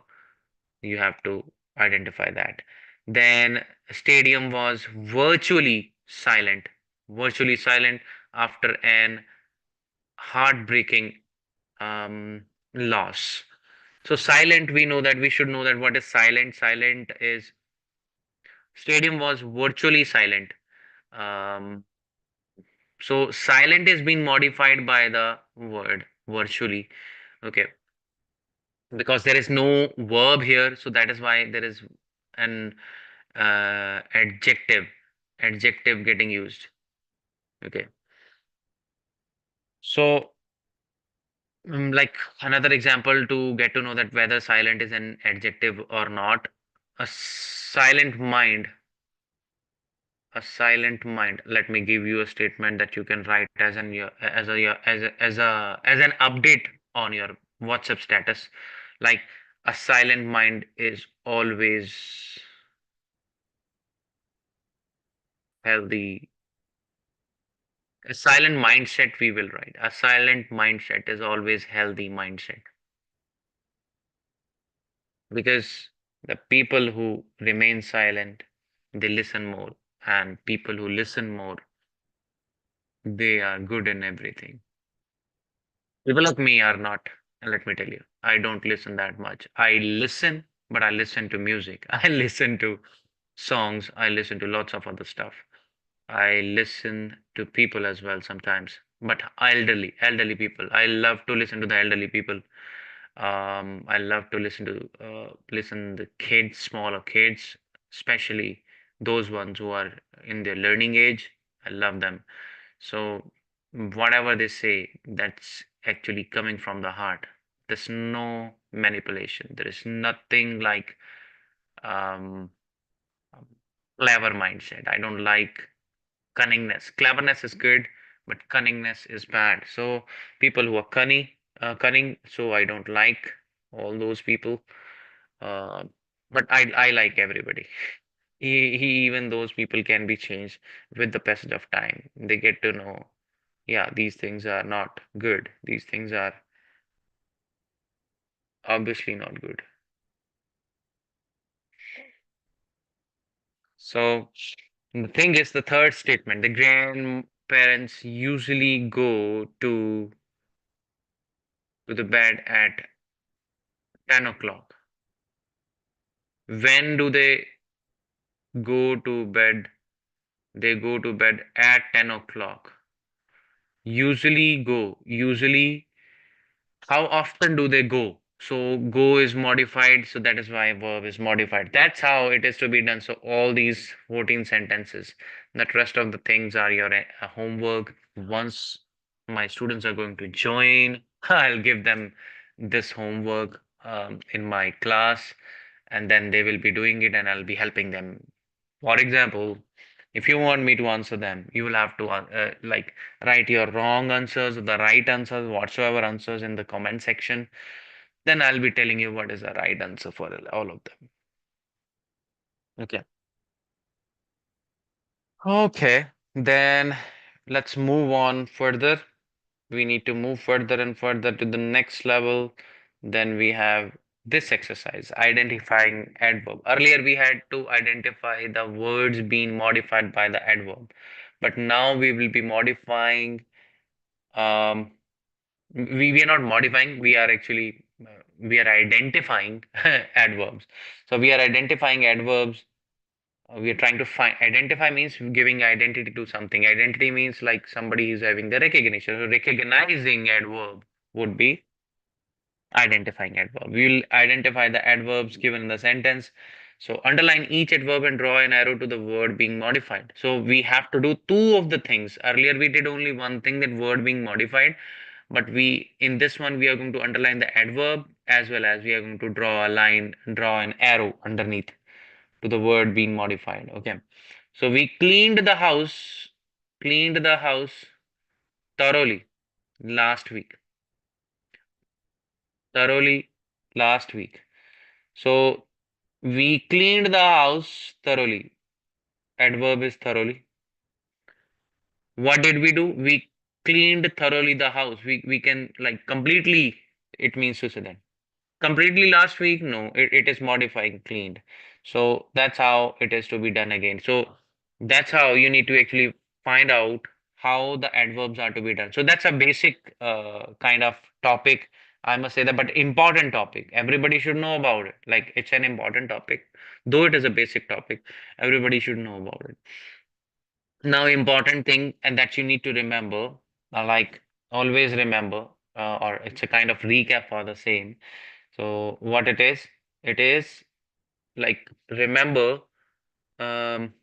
You have to identify that. Then stadium was virtually silent after an heartbreaking loss. So silent, we know that we should know that what is silent. Silent is stadium was virtually silent. So silent is being modified by the word virtually. Okay, because there is no verb here, so that is why there is an adjective getting used. Okay, so like another example to get to know that whether silent is an adjective or not. A silent mind, a silent mind. Let me give you a statement that you can write as an your as a your as an update on your WhatsApp status. Like a silent mind is always healthy. A silent mindset we will write. A silent mindset is always healthy mindset because the people who remain silent, they listen more, and people who listen more, they are good in everything. People like me are not. And let me tell you, I don't listen that much. I listen, but I listen to music. I listen to songs. I listen to lots of other stuff. I listen to people as well sometimes. but elderly people. I love to listen to the elderly people. I love to listen the kids, smaller kids, especially those ones who are in their learning age. I love them. So whatever they say, that's actually coming from the heart. There's no manipulation. There is nothing like um, clever mindset. I don't like cunningness. Cleverness is good, but cunningness is bad. So people who are cunning. So I don't like all those people. Uh, but I like everybody. Even those people can be changed with the passage of time. They get to know, yeah, these things are not good. These things are obviously not good. So the thing is, the third statement, the grandparents usually go to the bed at 10 o'clock. When do they go to bed? They go to bed at 10 o'clock. Usually, how often do they go? So go is modified, so that is why verb is modified. That's how it is to be done. So all these 14 sentences, the rest of the things are your homework. Once my students are going to join, I'll give them this homework in my class, and then they will be doing it, and I'll be helping them. For example, if you want me to answer them, you will have to like write your wrong answers or the right answers, whatsoever answers in the comment section. Then I'll be telling you what is the right answer for all of them. Okay. Okay. Then let's move on further. We need to move further and further to the next level. Then we have this exercise, identifying adverb. Earlier we had to identify the words being modified by the adverb, but now we will be modifying. Um, we are not modifying. We are actually we are identifying adverbs. So we are identifying adverbs. We are trying to find, identify means giving identity to something. Identity means like somebody is having the recognition. So recognizing adverb would be identifying adverb. We will identify the adverbs given in the sentence. So underline each adverb and draw an arrow to the word being modified. So we have to do two of the things. Earlier we did only one thing, that word being modified, but we in this one we are going to underline the adverb, as well as we are going to draw a line, draw an arrow underneath to the word being modified. Okay. So we cleaned the house thoroughly last week. Thoroughly last week. So we cleaned the house thoroughly. Adverb is thoroughly. What did we do? We cleaned thoroughly the house. We can like completely, it means to say that. Completely last week, no, it is modifying cleaned. So that's how it is to be done again. So that's how you need to actually find out how the adverbs are to be done. So that's a basic kind of topic, I must say that, but important topic. Everybody should know about it. Like it's an important topic, though it is a basic topic. Everybody should know about it. Now, important thing, and that you need to remember, like always remember, or it's a kind of recap for the same. So what it is like remember, um,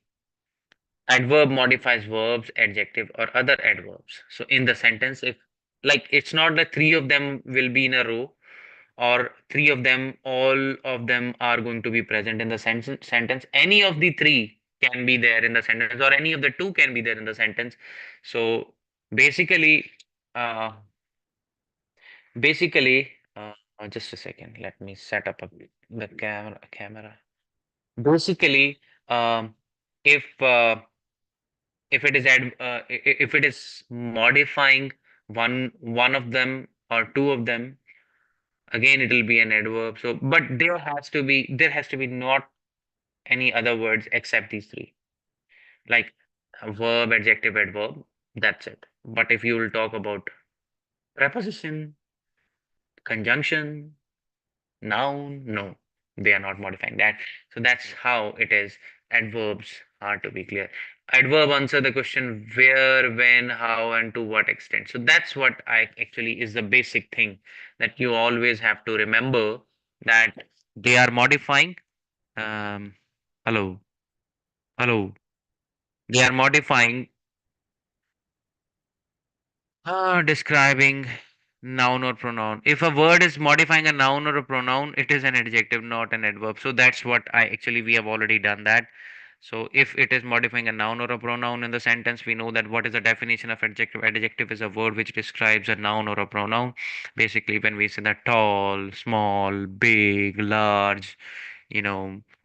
adverb modifies verbs, adjective, or other adverbs. So in the sentence, if like it's not that three of them will be in a row, or three of them, all of them are going to be present in the sentence. Any of the three can be there in the sentence, or any of the two can be there in the sentence. So basically, uh, just a second. Let me set up the camera. Basically, um, if if it is if it is modifying one of them or two of them, again it will be an adverb. So, but there has to be not any other words except these three, like a verb, adjective, adverb. That's it. But if you will talk about preposition, conjunction, noun, no, they are not modifying that. So that's how it is. Adverbs are to be clear. Adverb answer the question where, when, how, and to what extent. So that's what I actually is the basic thing that you always have to remember, that they are modifying. Um, hello, hello. They are modifying, describing noun or pronoun. If a word is modifying a noun or a pronoun, it is an adjective, not an adverb. So that's what I actually we have already done that. So if it is modifying a noun or a pronoun in the sentence, we know that what is the definition of adjective. Adjective is a word which describes a noun or a pronoun. Basically, when we say that tall, small, big, large,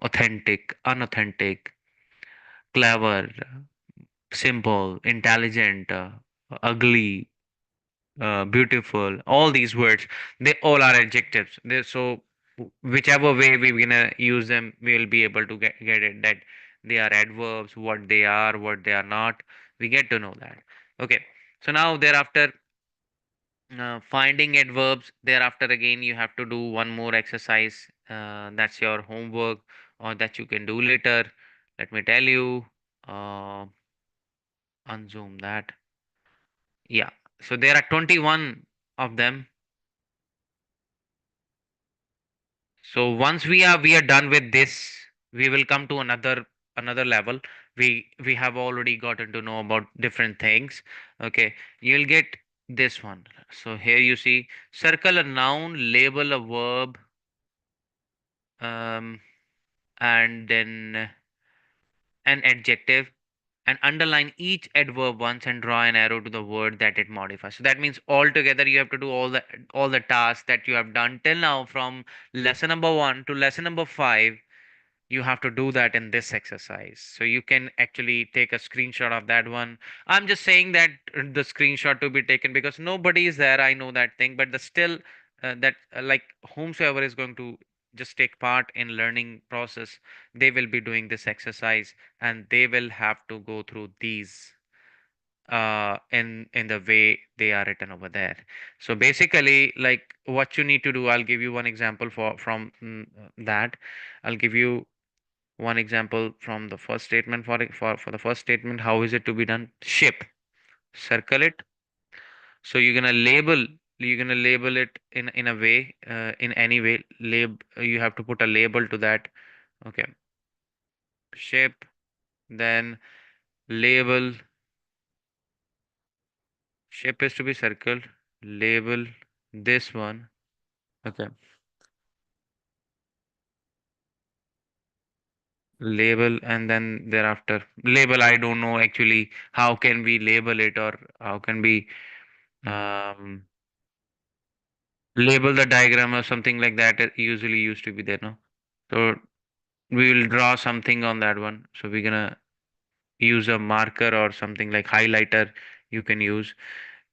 authentic, unauthentic, clever, simple, intelligent, ugly, beautiful, all these words, they all are adjectives. So whichever way we're gonna use them, we'll be able to get it that they are adverbs, what they are not. We get to know that. Okay. So now thereafter, finding adverbs, thereafter again you have to do one more exercise. That's your homework, or that you can do later. Let me tell you. Uh, Unzoom that. Yeah. So there are 21 of them. So once we are done with this, we will come to another level. We have already gotten to know about different things. Okay, you'll get this one. So here you see circle a noun, label a verb, um, and then an adjective, and underline each adverb once and draw an arrow to the word that it modifies. So that means altogether you have to do all the tasks that you have done till now from lesson number 1 to lesson number 5. You have to do that in this exercise, so you can actually take a screenshot of that one. I'm just saying that the screenshot to be taken because nobody is there, I know that thing, but the still that like whomsoever is going to just take part in learning process, they will be doing this exercise, and they will have to go through these in the way they are written over there. So basically, like what you need to do, I'll give you one example from that. I'll give you one example from the first statement. For the first statement, how is it to be done? Ship. Circle it. So you're gonna label it in a way, in any way. You have to put a label to that. Okay. Ship. Then label. Ship is to be circled. Label this one. Okay. Label, and then thereafter label. I don't know actually how can we label it, or how can we um label the diagram or something like that. It usually used to be there, no? So we will draw something on that one. So we're gonna use a marker or something like highlighter you can use.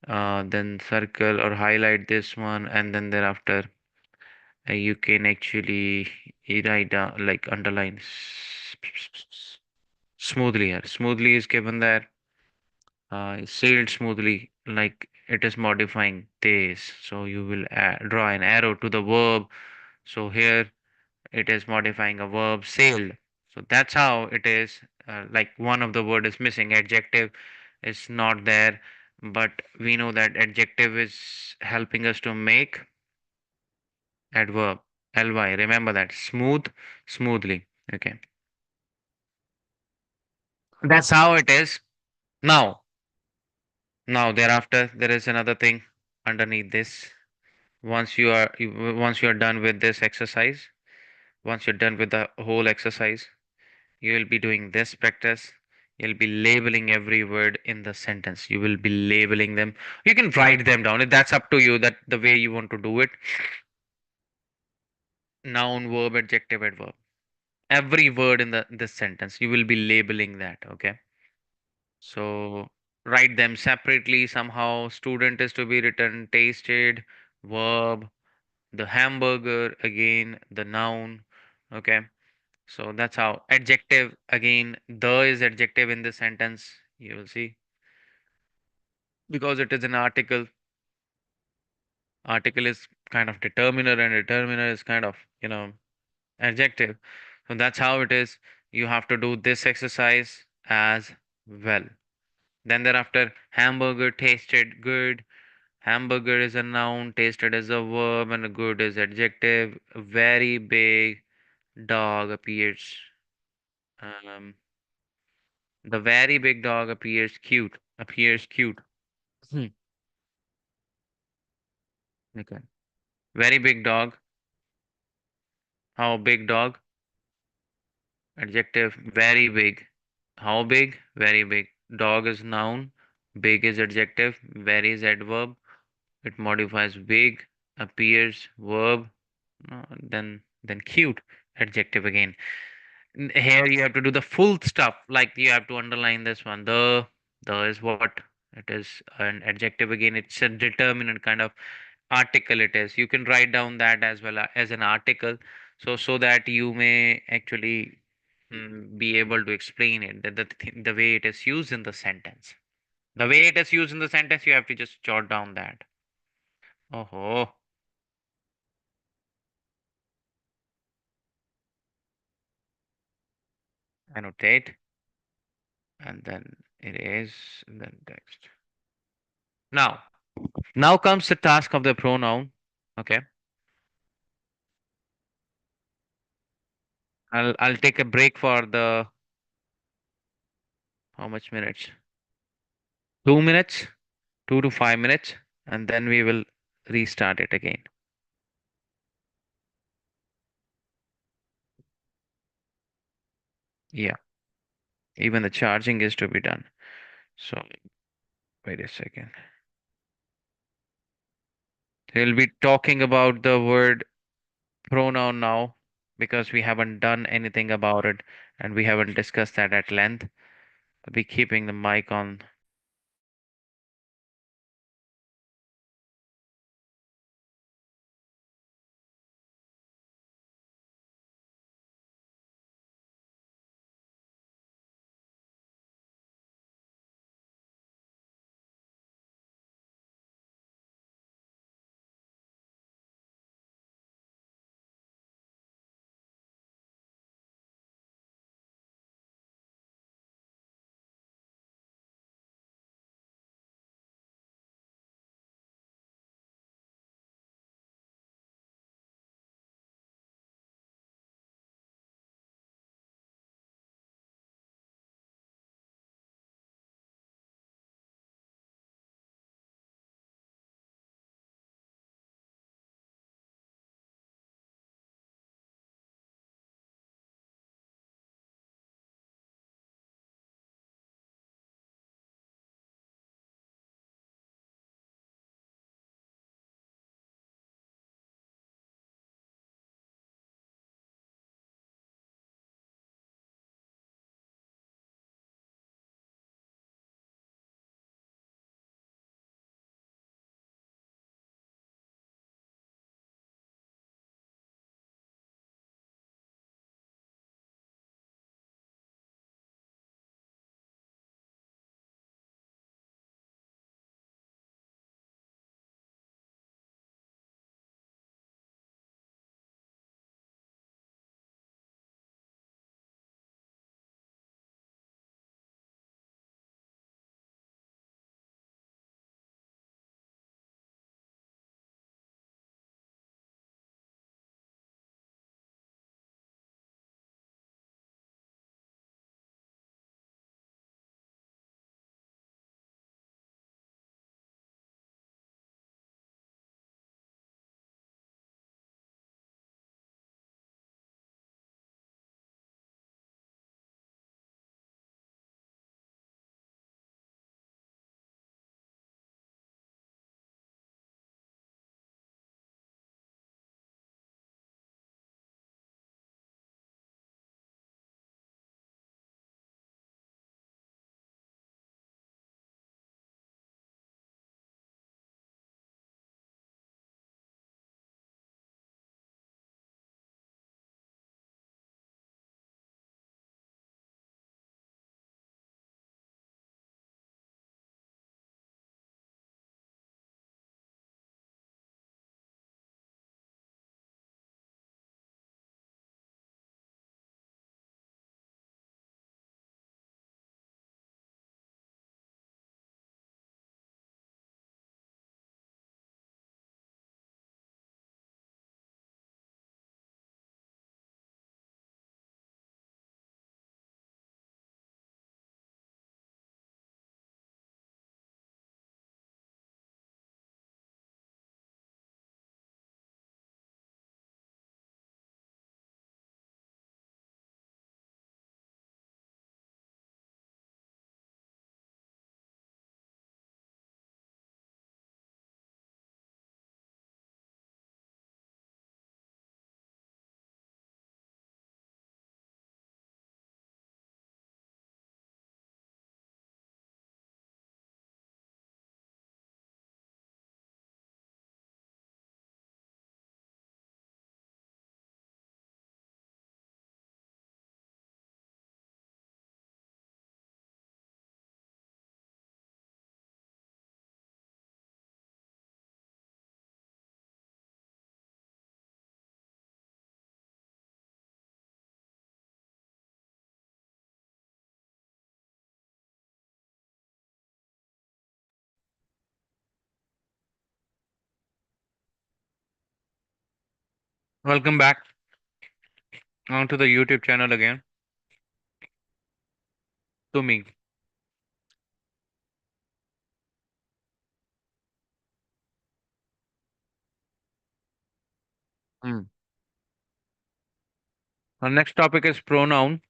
Then circle or highlight this one, and then thereafter you can actually write down like underline smoothly here. Smoothly is given there. Sailed smoothly, like it is modifying this. So you will draw an arrow to the verb. So here it is modifying a verb sailed. So that's how it is. Like one of the word is missing, adjective is not there, but we know that adjective is helping us to make adverb. Ly, remember that. Smooth, smoothly. Okay, that's how it is. Now now thereafter there is another thing underneath this. Once you are done with this exercise, once you're done with the whole exercise, you will be doing this practice. You'll be labeling every word in the sentence. You will be labeling them. You can write them down. That's up to you, that the way you want to do it. Noun, verb, adjective, adverb. Every word in the this sentence, you will be labeling that. Okay. So write them separately somehow. Student is to be written tasted, verb, the hamburger again, the noun. Okay. So that's how. Adjective again, the is adjective in this sentence. You will see, because it is an article. Article is kind of determiner, and determiner is kind of, adjective. So that's how it is. You have to do this exercise as Well. Then thereafter, hamburger tasted good. Hamburger is a noun, tasted as a verb, and a good is adjective. A very big dog appears. Um, the very big dog appears cute. Appears cute. Hmm. Okay. Very big dog. How big dog? Adjective. Very big. How big? Very big. Dog is noun. Big is adjective. Very is adverb. It modifies big. Appears verb. Then cute. Adjective again. Here you have to do the full stuff, like you have to underline this one. The is what? It is an adjective again. It's a determinant kind of article it is. You can write down that as well as an article, so that you may actually be able to explain it, the way it is used in the sentence. The way it is used in the sentence, you have to just jot down that. Oh, annotate, and then it is, and then text. Now, now comes the task of the pronoun. Okay, I'll take a break for the how much minutes? 2 minutes, 2 to 5 minutes, and then we will restart it again. Yeah, even the charging is to be done. So wait a second. We'll be talking about the word pronoun now because we haven't done anything about it and we haven't discussed that at length. I'll be keeping the mic on. Welcome back onto the YouTube channel again to me. Mm. Our next topic is pronoun.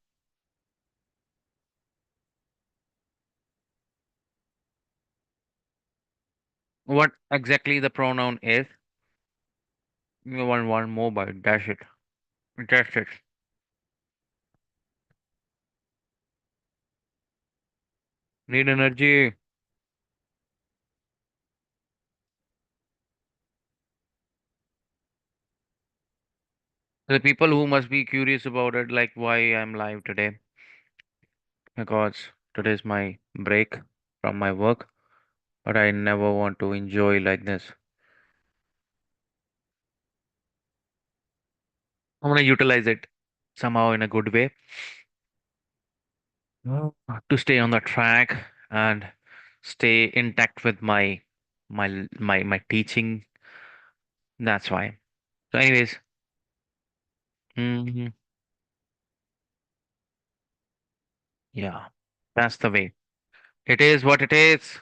What exactly the pronoun is? You want one mobile, dash it. Dash it. Need energy. The people who must be curious about it, like why I'm live today, because today is my break from my work, but I never want to enjoy like this. I'm gonna utilize it somehow in a good way. To stay on the track and stay intact with my teaching. That's why. So, anyways, hmm yeah, that's the way. It is what it is.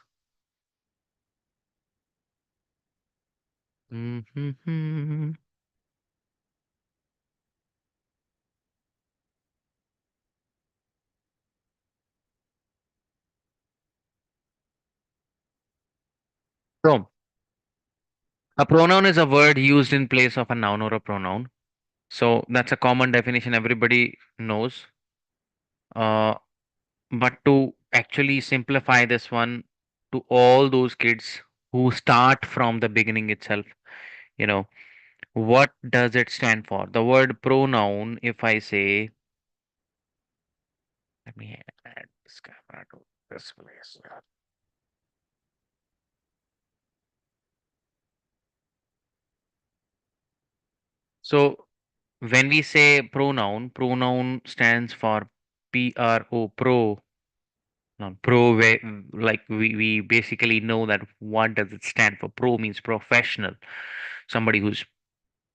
Mm-hmm. So, a pronoun is a word used in place of a noun or a pronoun. So that's a common definition everybody knows. Uh, but to actually simplify this one to all those kids who start from the beginning itself, you know, what does it stand for? The word pronoun, if I say, let me add this camera to this place. So when we say pronoun, pronoun stands for PRO, pro, no, pro, like we basically know that what does it stand for? Pro means professional, somebody who's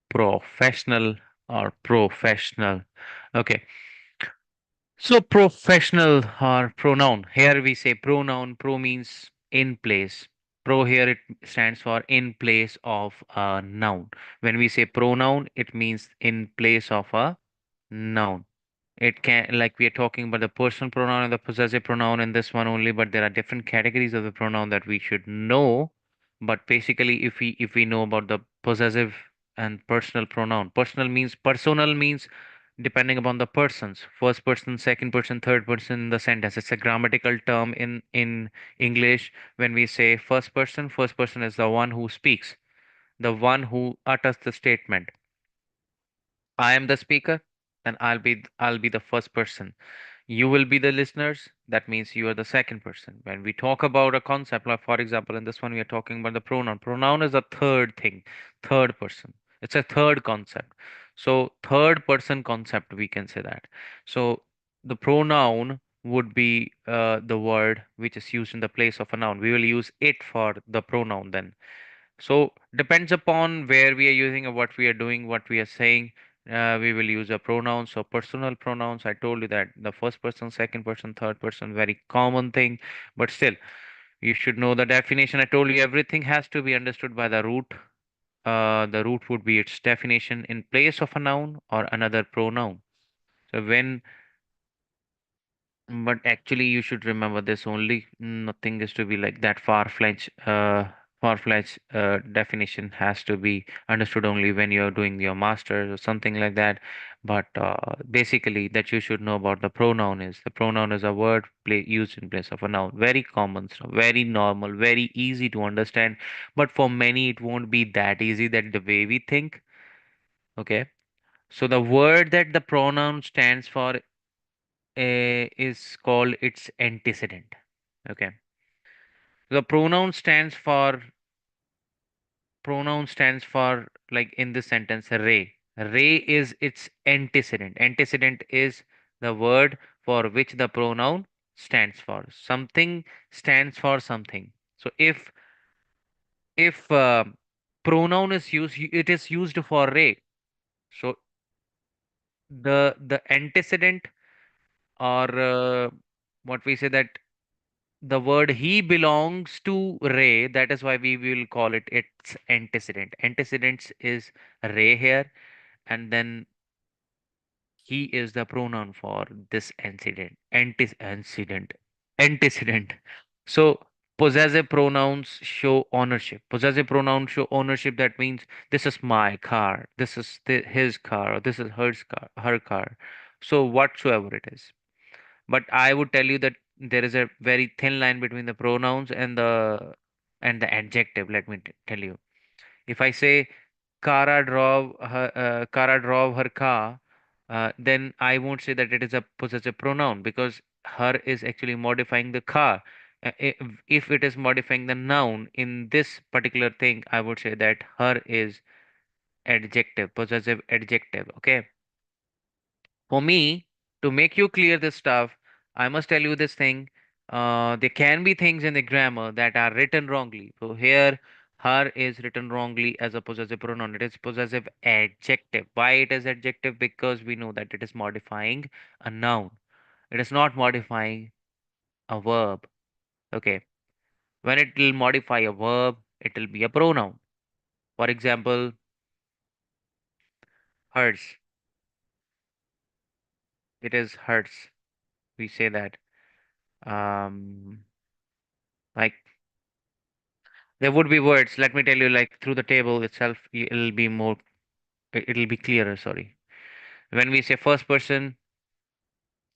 professional or professional. Okay. So professional or pronoun. Here we say pronoun. Pro means in place. Pro here it stands for in place of a noun. When we say pronoun, it means in place of a noun. It can, like we are talking about the personal pronoun and the possessive pronoun in this one only, but there are different categories of the pronoun that we should know. But basically, if we know about the possessive and personal pronoun, personal means depending upon the persons, first person, second person, third person in the sentence. It's a grammatical term in English. When we say first person is the one who speaks, the one who utters the statement. I am the speaker, then I'll be the first person. You will be the listeners. That means you are the second person. When we talk about a concept, like for example, in this one we are talking about the pronoun. Pronoun is a third thing, third person. It's a third concept. So third person concept, we can say that. So the pronoun would be the word which is used in the place of a noun. We will use it for the pronoun then. So depends upon where we are using or what we are doing, what we are saying. We will use a pronoun. So personal pronouns. I told you that the first person, second person, third person, very common thing. But still, you should know the definition. I told you everything has to be understood by the root. The root would be its definition in place of a noun or another pronoun. So when But actually, you should remember this only. Nothing is to be like that far-fetched definition has to be understood only when you're doing your master's or something like that. But basically, that you should know about the pronoun is a word used in place of a noun. Very common, so very normal, very easy to understand. But for many, it won't be that easy that the way we think. Okay. So the word that the pronoun stands for is called its antecedent. Okay. The pronoun stands for like in this sentence ray. Ray is its antecedent. Antecedent is the word for which the pronoun stands for. Something stands for something. So if pronoun is used, it is used for ray. So the antecedent, or what we say, that the word he belongs to Ray, that is why we will call it its antecedent. Antecedents is Ray here, and then he is the pronoun for this antecedent. So possessive pronouns show ownership. Possessive pronouns show ownership. That means this is my car, this is his car, or this is her car. So whatsoever it is. But I would tell you that there is a very thin line between the pronouns and the adjective. Let me tell you. If I say Kara drove her car, then I won't say that it is a possessive pronoun, because her is actually modifying the car. If it is modifying the noun in this particular thing, I would say that her is adjective, possessive adjective. Okay. For me, to make you clear this stuff, I must tell you this thing. There can be things in the grammar that are written wrongly. So here, her is written wrongly as a possessive pronoun. It is possessive adjective. Why it is adjective? Because we know that it is modifying a noun. It is not modifying a verb. Okay. When it will modify a verb, it will be a pronoun. For example, hers. It is hers. We say that. Um, like there would be words, let me tell you, like through the table itself, it'll be more, it'll be clearer, sorry. When we say first person,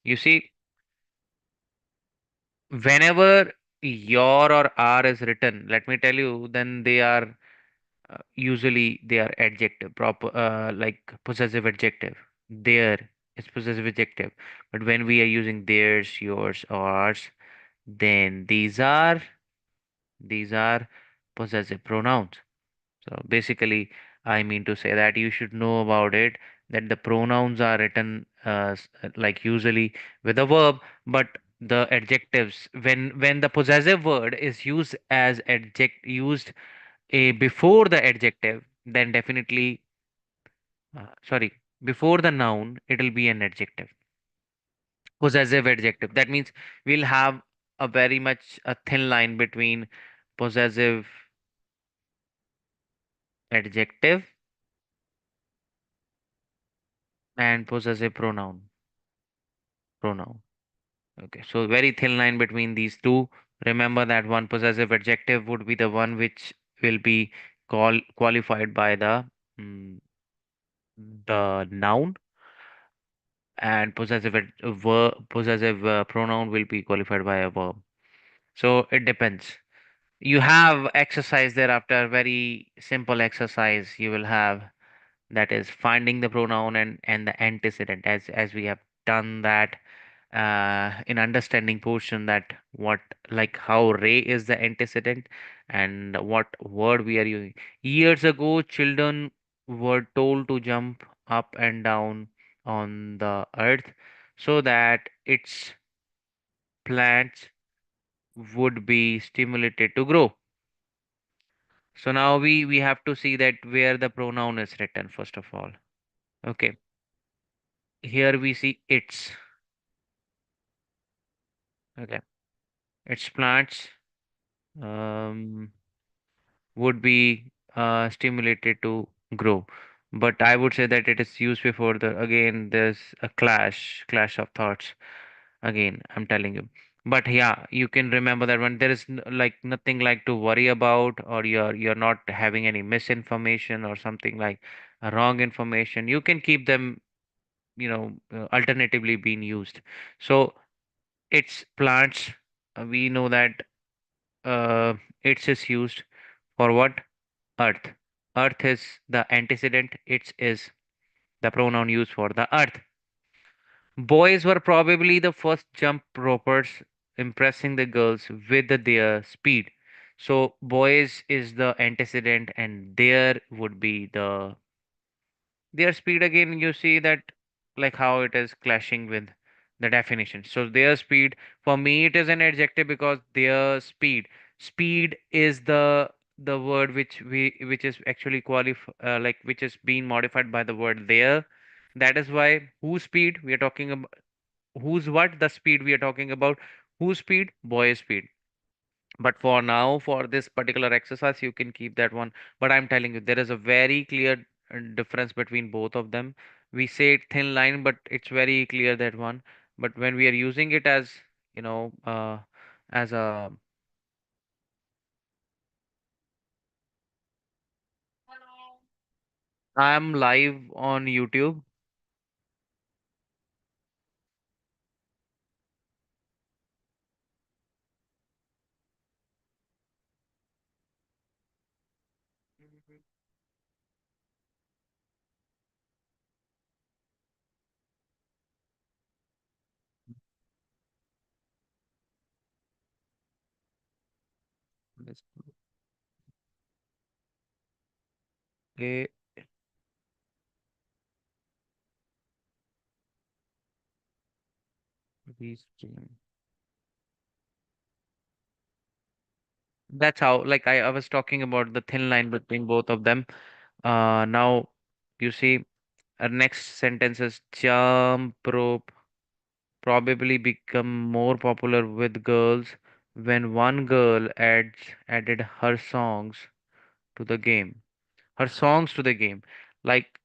you see, whenever your or our is written, let me tell you, then they are usually they are adjective, proper, like possessive adjective. There is possessive adjective. But when we are using theirs, yours, ours, then these are possessive pronouns. So basically, I mean to say that you should know about it, that the pronouns are written like usually with a verb, but the adjectives, when the possessive word is used as used before the adjective, then definitely sorry, before the noun, it'll be an adjective, possessive adjective. That means we'll have a very much a thin line between possessive adjective and possessive pronoun. Okay, so very thin line between these two. Remember that one possessive adjective would be the one which will be qualified by the noun, and possessive pronoun will be qualified by a verb. So it depends. You have exercise thereafter, very simple exercise you will have, that is finding the pronoun and the antecedent, as we have done that in understanding portion, that what, like how Ray is the antecedent and what word we are using. Years ago, children were told to jump up and down on the earth so that its plants would be stimulated to grow. So now we have to see that where the pronoun is written first of all. Okay, here we see its. Okay, its plants um, would be stimulated to grow. But I would say that it is used before the, again, there's a clash of thoughts. Again, I'm telling you. But yeah, you can remember that when there is like nothing like to worry about, or you're not having any misinformation or something like wrong information, you can keep them, alternatively being used. So its plants, we know that its is used for what? Earth. Earth is the antecedent, its is the pronoun used for the earth. Boys were probably the first jump ropers, impressing the girls with their speed. So boys is the antecedent, and there would be their speed. Again, you see that, like how it is clashing with the definition. So their speed, for me, it is an adjective, because their speed is the the word which is actually like which is being modified by the word there. That is why whose speed we are talking about, whose what the speed we are talking about, whose speed, boy's speed. But for now, for this particular exercise, you can keep that one. But I'm telling you, there is a very clear difference between both of them. We say it thin line, but it's very clear that one. But when we are using it as, you know, as a, I'm live on YouTube. Let's play restream. That's how, like I was talking about the thin line between both of them. Now you see, our next sentence is jump rope probably become more popular with girls when one girl added her songs to the game. Her songs to the game. Like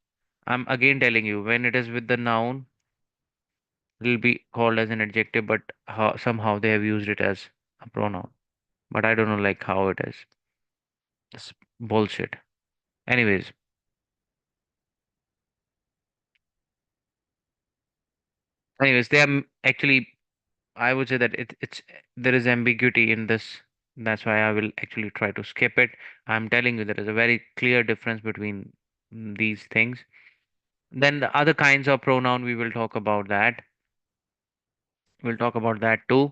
I'm again telling you, when it is with the noun, it'll be called as an adjective, but somehow they have used it as a pronoun. But I don't know like how it is. It's bullshit. Anyways, they are actually, I would say that it's there is ambiguity in this. That's why I will actually try to skip it. I'm telling you there is a very clear difference between these things. Then the other kinds of pronoun we will talk about that. We'll talk about that too.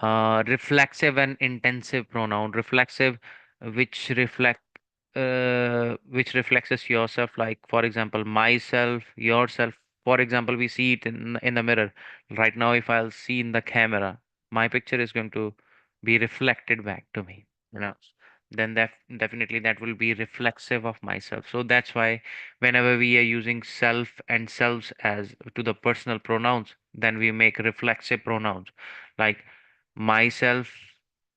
Reflexive and intensive pronoun. Reflexive, which reflect which reflects as yourself, like for example myself, yourself. For example, we see it in the mirror right now. If I'll see in the camera, my picture is going to be reflected back to me, you know. Then that definitely that will be reflexive of myself. So that's why whenever we are using self and selves as to the personal pronouns, then we make reflexive pronouns. Like myself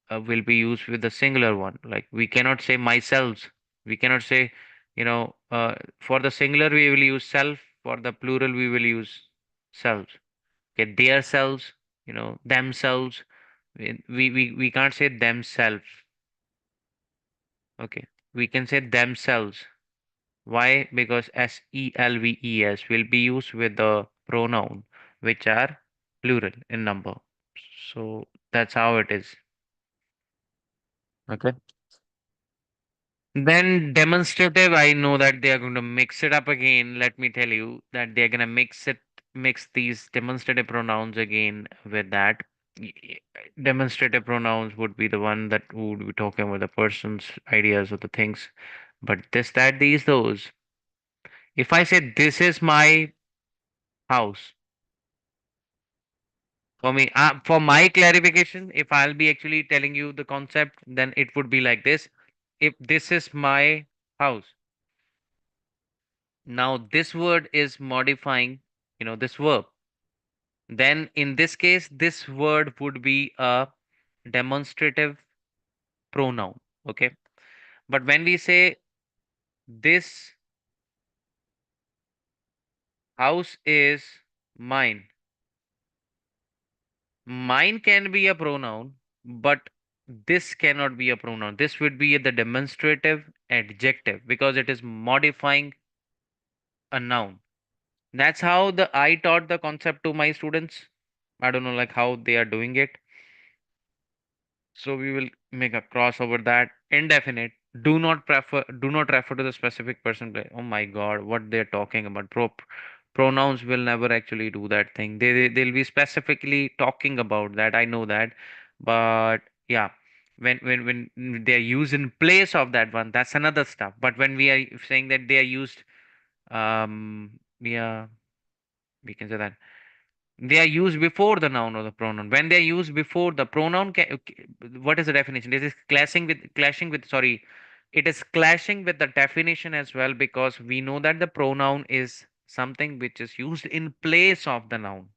will be used with the singular one. Like we cannot say myself. We cannot say, for the singular we will use self. For the plural we will use selves. Okay, their selves, themselves. We can't say themselves. Okay, we can say themselves. Why? Because selves will be used with the pronoun, which are plural in number. So that's how it is. Okay. Then demonstrative, I know that they are going to mix it up again. Let me tell you that they're going to mix these demonstrative pronouns again with that. Demonstrative pronouns would be the one that would be talking about the person's ideas or the things. But this, that, these, those. If I say this is my house, for my clarification, if I'll be actually telling you the concept, then it would be like this. If this is my house, now this word is modifying, this verb. Then in this case, this word would be a demonstrative pronoun. Okay. But when we say this house is mine, mine can be a pronoun, but this cannot be a pronoun. This would be the demonstrative adjective because it is modifying a noun. That's how the I taught the concept to my students. I don't know like how they are doing it. So we will make a crossover that indefinite. Do not refer to the specific person. Oh my God, what they're talking about. Pronouns will never actually do that thing. They'll be specifically talking about that. I know that, but yeah, when they're used in place of that one, that's another stuff. But when we are saying that they are used, yeah, we can say that They are used before the noun or the pronoun. When they are used before the pronoun, what is the definition? It is clashing with, sorry, it is clashing with the definition as well, because we know that the pronoun is something which is used in place of the noun.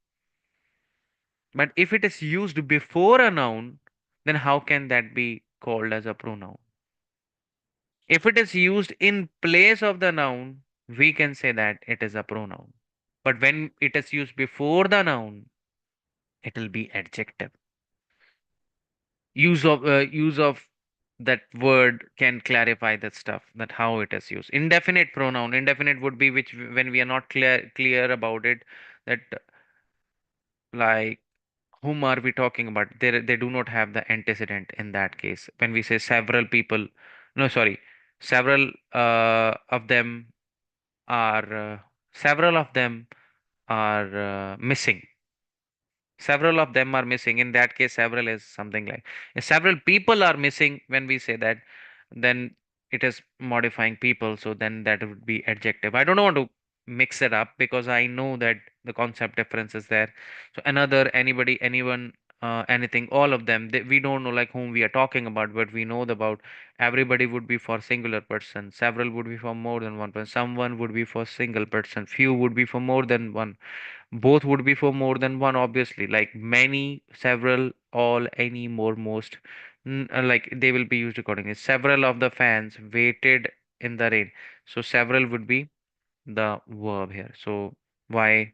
But if it is used before a noun, then how can that be called as a pronoun? If it is used in place of the noun, we can say that it is a pronoun. But when it is used before the noun, it will be adjective. Use of that word can clarify that stuff, that how it is used. Indefinite pronoun. Indefinite would be which when we are not clear about it, that like whom are we talking about? They do not have the antecedent in that case. When we say several people, no, sorry, several of them are several of them are missing. Several of them are missing. In that case, several is something like if several people are missing. When we say that, then it is modifying people. So then that would be adjective. I don't want to mix it up because I know that the concept difference is there. So another, anybody, anyone, anything, all of them. We don't know like whom we are talking about, but we know about everybody would be for singular person. Several would be for more than one person. Someone would be for single person. Few would be for more than one. Both would be for more than one, obviously. Like many, several, all, any, more, most. Like they will be used accordingly. Several of the fans waited in the rain. So several would be the verb here. So why?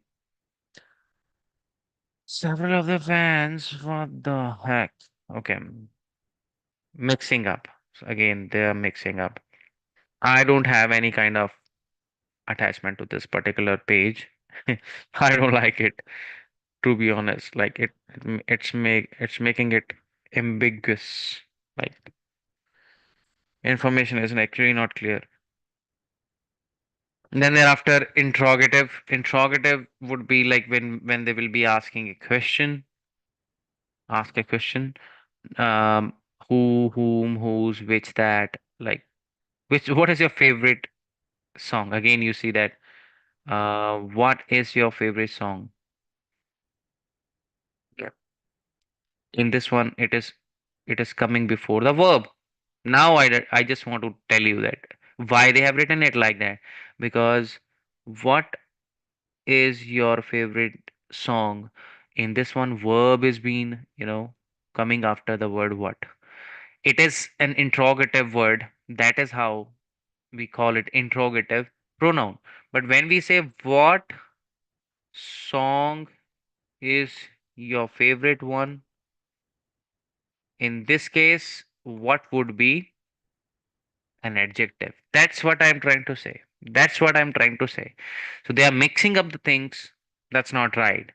Several of the fans, what the heck? Okay, mixing up. So again, they are mixing up. I don't have any kind of attachment to this particular page. I don't like it, to be honest. Like it's making it ambiguous. Like information is actually not clear. And then thereafter, interrogative would be like when they will be asking a question. Ask a question. um who, whom, whose, which, that, like which, what is your favorite song? Again, you see that what is your favorite song? Yeah. In this one, it is coming before the verb. Now I just want to tell you that why they have written it like that. Because what is your favorite song? In this one, verb is being, coming after the word what. It is an interrogative word. That is how we call it interrogative pronoun. But when we say what song is your favorite one, in this case, what would be an adjective? That's what I'm trying to say. That's what I'm trying to say. So they are mixing up the things. That's not right.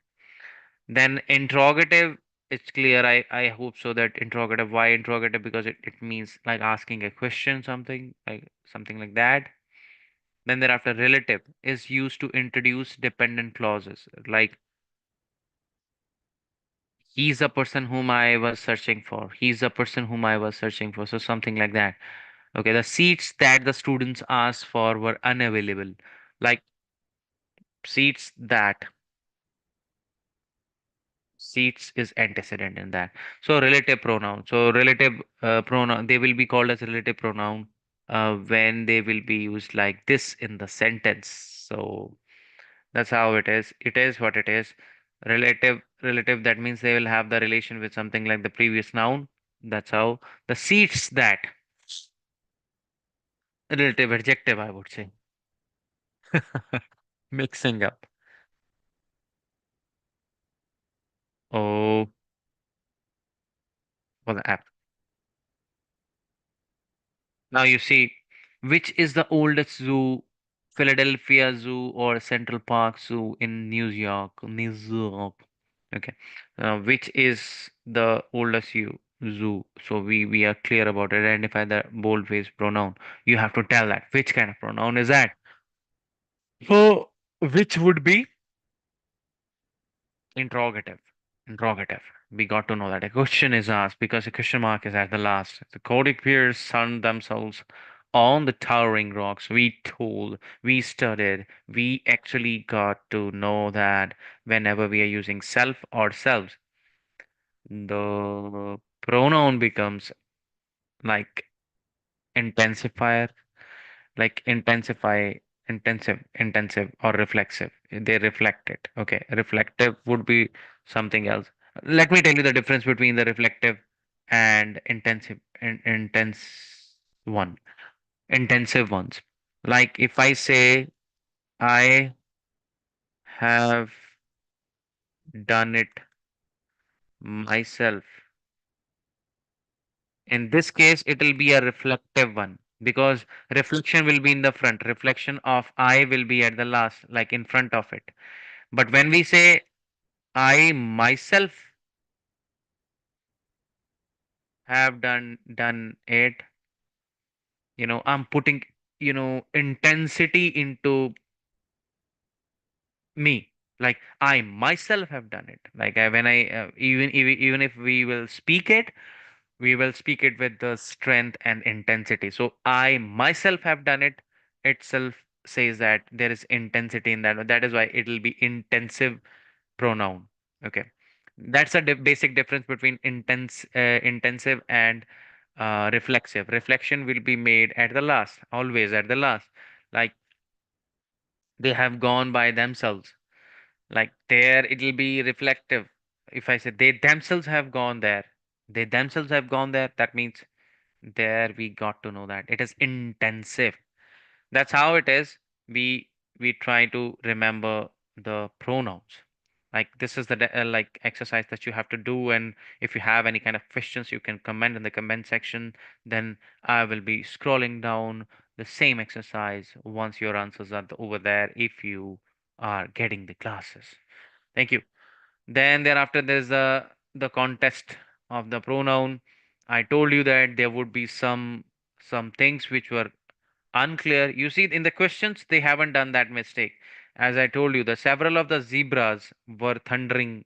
Then interrogative, it's clear. I hope so that interrogative. Why interrogative? Because it means like asking a question, something like that. Then thereafter, relative is used to introduce dependent clauses. Like he's the person whom I was searching for. He's the person whom I was searching for. So something like that. Okay, the seats that the students asked for were unavailable. Like seats that, seats is antecedent in that. So relative pronoun. So relative pronoun, they will be called as relative pronoun when they will be used like this in the sentence. So that's how it is. It is what it is. Relative, that means they will have the relation with something like the previous noun. That's how the seats that, relative adjective, I would say. Mixing up. Oh, for the app. Now you see, which is the oldest zoo, Philadelphia Zoo or Central Park Zoo in New York? New York. Okay. Which is the oldest zoo? So we are clear about it. Identify the boldface pronoun. You have to tell that. Which kind of pronoun is that? So which would be interrogative. Interrogative. We got to know that a question is asked because a question mark is at the last. The Codic peers sun themselves on the towering rocks. We told, we studied, we actually got to know that whenever we are using self or selves, the pronoun becomes like intensifier, like intensive or reflexive. They reflect it. Okay, reflective would be something else. Let me tell you the difference between the reflective and one, intensive ones. Like if I say I have done it myself, in this case it will be a reflective one because reflection will be in the front. Reflection of I will be at the last, like in front of it. But when we say I myself have done it, I'm putting, intensity into me. Like I myself have done it. Like when I even if we will speak it, we will speak it with the strength and intensity. So I myself have done it itself says that there is intensity in that. That is why it will be intensive pronoun. Okay, that's a basic difference between intensive and reflexive. Reflection will be made at the last, always at the last. Like they have gone by themselves. Like there, it will be reflective. If I say they themselves have gone there, they themselves have gone there, that means there we got to know that it is intensive. That's how it is. We try to remember the pronouns. Like this is the like exercise that you have to do, and if you have any kind of questions, you can comment in the comment section. Then I will be scrolling down the same exercise once your answers are over there if you are getting the classes. Thank you. Then thereafter there's the contest of the pronoun. I told you that there would be some things which were unclear. You see, in the questions, they haven't done that mistake. As I told you, the several of the zebras were thundering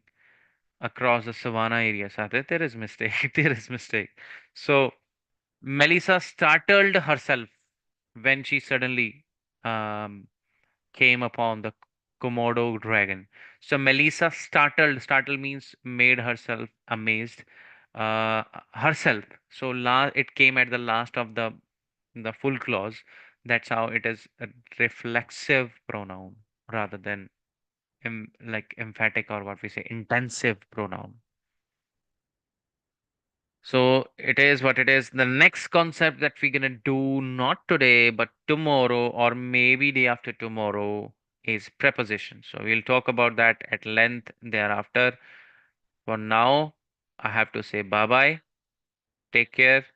across the savannah area. Satya, there is mistake. There is mistake. So Melissa startled herself when she suddenly um, came upon the Komodo dragon. So Melissa startled. Startled means made herself amazed. Herself. So it came at the last of the full clause. That's how it is a reflexive pronoun rather than like emphatic or what we say intensive pronoun. So it is what it is. The next concept that we're gonna do not today but tomorrow or maybe day after tomorrow is preposition. So we'll talk about that at length thereafter. For now, I have to say bye bye. Take care.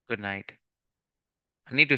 Good night. I need to